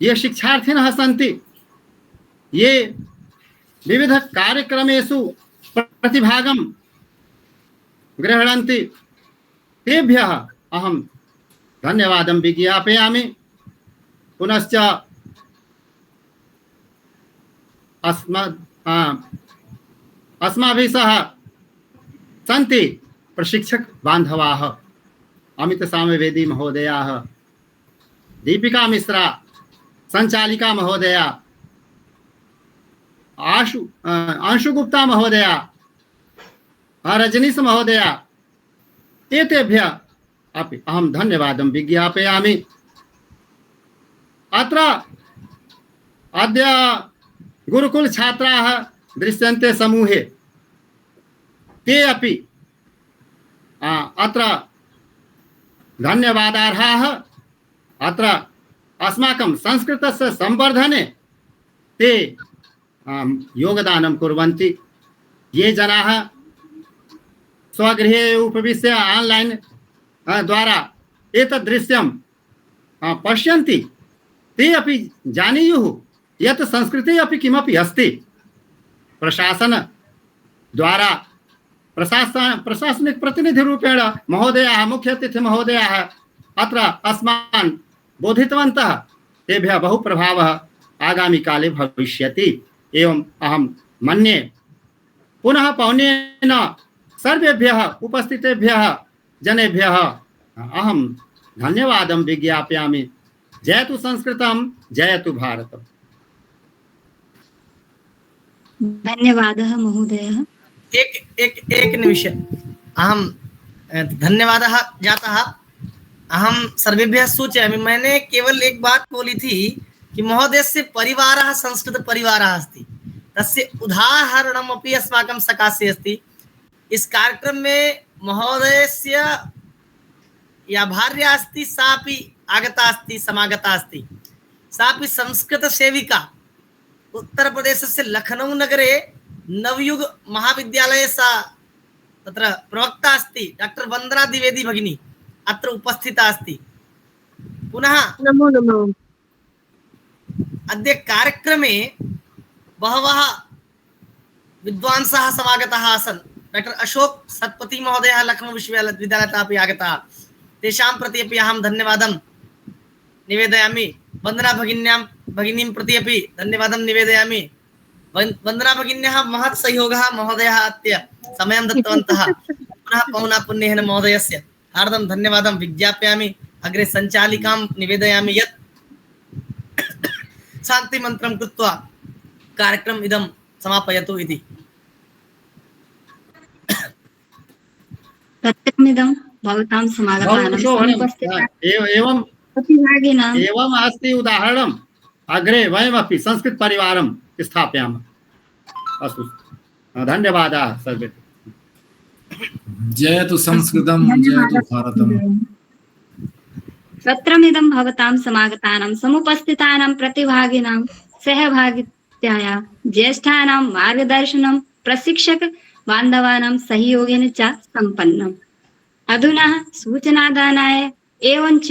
ये शिक्षार्थिनः सन्ति, ये विविध कार्यक्रमेषु प्रतिभागं गृह्णन्ति, तेभ्यः अहं धन्यवादं विज्ञापयामि। पुनश्च अस्माभिः सह सन्ति प्रशिक्षक बान्धवाः, अमित सामवेदी महोदयाः, दीपिका मिश्रा संचालिका महोदया, अंशु गुप्ता महोदया, रजनीश महोदया, एतेभ्यः अपि अहं धन्यवादं विज्ञापयामि। अत्र अद्य गुरुकुल छात्राः दृश्यन्ते समूहे, ते अपि अत्र धन्यवादार्हाः। अत्र अस्माकं संस्कृतस्य संवर्धने ते योगदानं कुर्वन्ति। ये जनाः स्वगृहे उपविश्य ऑनलाइन द्वारा एतत् दृश्यं पश्यन्ति, ते अपि जानीयुः यत् संस्कृते अपि किमपि अस्ति। प्रशासन द्वारा प्रशासनिक प्रतिनिधिरूपेण महोदयाः, मुख्य अतिथि महोदयाः अत्र अस्मान् बोधितवन्तः। तेभ्यः बहु प्रभावः आगामी काले भविष्यति एवं अहं मन्ये। पुनः पौन्येन सर्वेभ्यः उपस्थितेभ्यः जनेभ्यः अहं धन्यवादं विज्ञापयामि। जयतु संस्कृतं, जयतु भारतम्। धन्यवादः महोदयः। एक निमिष, अहं धन्यवादः जातः। अहं सर्वेभ्यः सूचयामि, मैंने केवल एक बात बोली थी कि महोदयस्य परिवारः संस्कृतपरिवारः अस्ति, तस्य उदाहरणमपि अस्माकं सकाशे अस्ति। इस कार्यक्रम में महोदयस्य या भार्या अस्ति, सापि आगता अस्ति, समागता अस्ति। सापि संस्कृतसेविका उत्तर प्रदेशस्य लखनऊ नगरे नवयुग महाविद्यालये सा तत्र प्रवक्ता अस्ति। डॉक्टर वंदना द्विवेदी भगिनी अत्र उपस्थिता अस्ति। पुनः नमो नमः। अद्य कार्यक्रमे बहवः विद्वांसः समागताः आसन्। डॉक्टर अशोक सत्पथी महोदयः लखनऊ विश्वविद्यालयतः अपि आगताः। तेषां प्रति अपि अहं धन्यवादं निवेदयामि। वंदना भगिनीं प्रति अपि धन्यवादं निवेदयामि। वंदना भगिन्याः महत् सहयोगः महोदयः अद्य समयं दत्तवन्तः। पुनः पौना पुण्येन महोदयस्य हार्दं धन्यवादं विज्ञापयामि। अग्रे सञ्चालिकां निवेदयामि यत् शान्तिमन्त्रं कृत्वा कार्यक्रम इदं समापयतु इति। प्रत्यक्षमिदं भवतां एवं अस्ति उदाहरणम्। अग्रे वयमपि संस्कृत परिवारं स्थापयामः। अस्तु, धन्यवादाः सर्वे। जयतु संस्कृतं, जयतु भारतम्। सत्रमिदं भवतां समागतानां समुपस्थितानां प्रतिभागिनां सहभागित्याय ज्येष्ठानां मार्गदर्शनं प्रशिक्षक बान्धवानां सहयोगेन च सम्पन्नम्। अधुना सूचनादानाय एवं च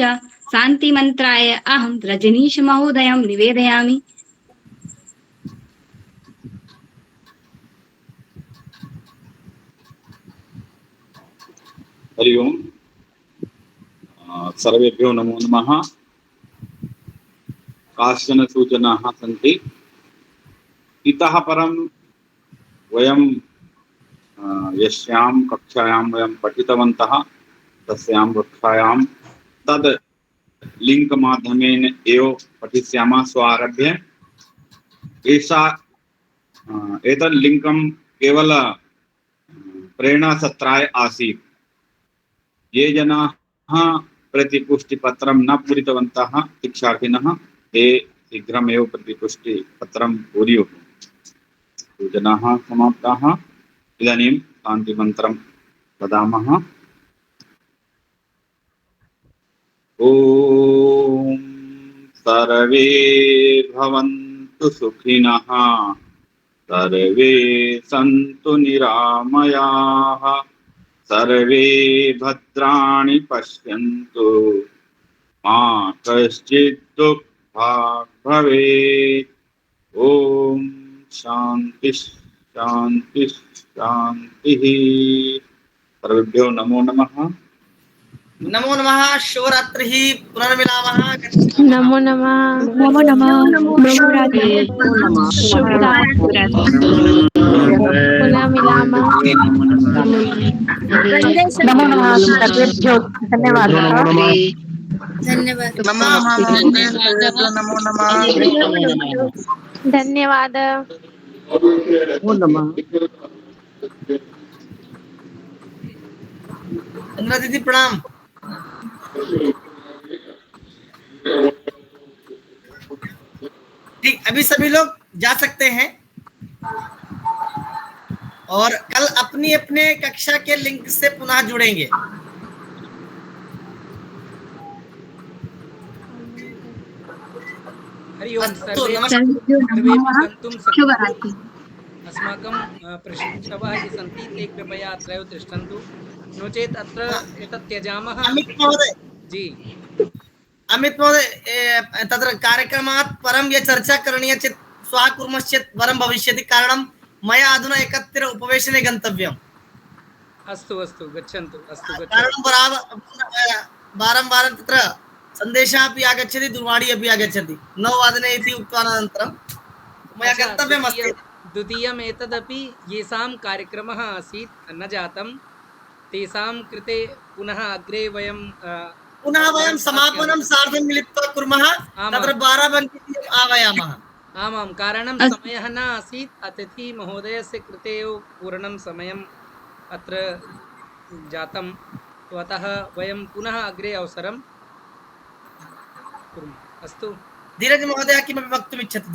शान्तिमन्त्राय अहं रजनीश महोदयं निवेदयामि। हरि ओम। सर्वेभ्यो नमो नमः। काश्चन सूचनाः सन्ति। इतः परं वयं यस्यां कक्षायां वयं पठितवन्तः तस्यां कक्षायां तद् लिङ्क् माध्यमेन एव पठिष्यामः स्वारभ्य। एतद् लिङ्कं केवल प्रेरणासत्राय आसीत्। ये जनाः प्रतिपुष्टिपत्रं न पूरितवन्तः शिक्षार्थिनः ते शीघ्रमेव प्रतिपुष्टिपत्रं पूरयुः। सूचनाः समाप्ताः। इदानीं शान्तिमन्त्रं वदामः। ॐ सर्वे भवन्तु सुखिनः, सर्वे सन्तु निरामयाः, सर्वे भद्राणि पश्यन्तु, मा कश्चित् दुःखात् भवेत्। ॐ शान्ति शान्ति शान्तिः। सर्वेभ्यो नमो नमः। नमो नमः। शिवरात्रिः। पुनर्मिलामः। नमो नमः। नमो नमः। शुभरात्रि। पुनः मिलामः। नमो नमः। सर्वेभ्यो धन्यवादः। धन्यवाद। वंदना दीदी प्रणाम। ठीक, अभी सभी लोग जा सकते हैं और कल अपनी अपने कक्षा के लिंक से पुनः जुड़ेंगे। हरि ओम अस्तु सर्वे नमस्ते। सर्वेभ्यो सर्वे नमः गन्तुं शक्नुवन्ति। शुभरात्रि। अस्माकं प्रशिक्षकाः ये सन्ति ते कृपया अत्रैव तिष्ठन्तु, नो चेत् अत्र एतत् त्यजामः। अमित महोदय, जी अमित महोदय, तत्र कार्यक्रमात् परं ये चर्चा करणीया चेत् श्वः कुर्मश्चेत् वरं भविष्यति, कारणं मया अधुना एकत्र उपवेशने गन्तव्यम्। अस्तु अस्तु गच्छन्तु, अस्तु गच्छन्तु। कारणं वारं वारं तत्र सन्देशः अपि आगच्छति, दूरवाणी अपि आगच्छति। 9 इति उक्त्वानन्तरं मया अच्छा, गन्तव्यमस्ति। द्वितीयम् एतदपि येषां कार्यक्रमः आसीत् न जातं तेषां कृते पुनः अग्रे वयं पुनः वयं समापनं सार्धं मिलित्वा कुर्मः, तत्र 12 आह्वयामः। आमां, कारणं अस्तु। समयः न आसीत्, अतिथि महोदयस्य कृते एव पूर्णं समयम् अत्र जातं, तो अतः वयं पुनः अग्रे अवसरं कुर्मः। अस्तु। धीरज महोदय किमपि वक्तुम् इच्छति?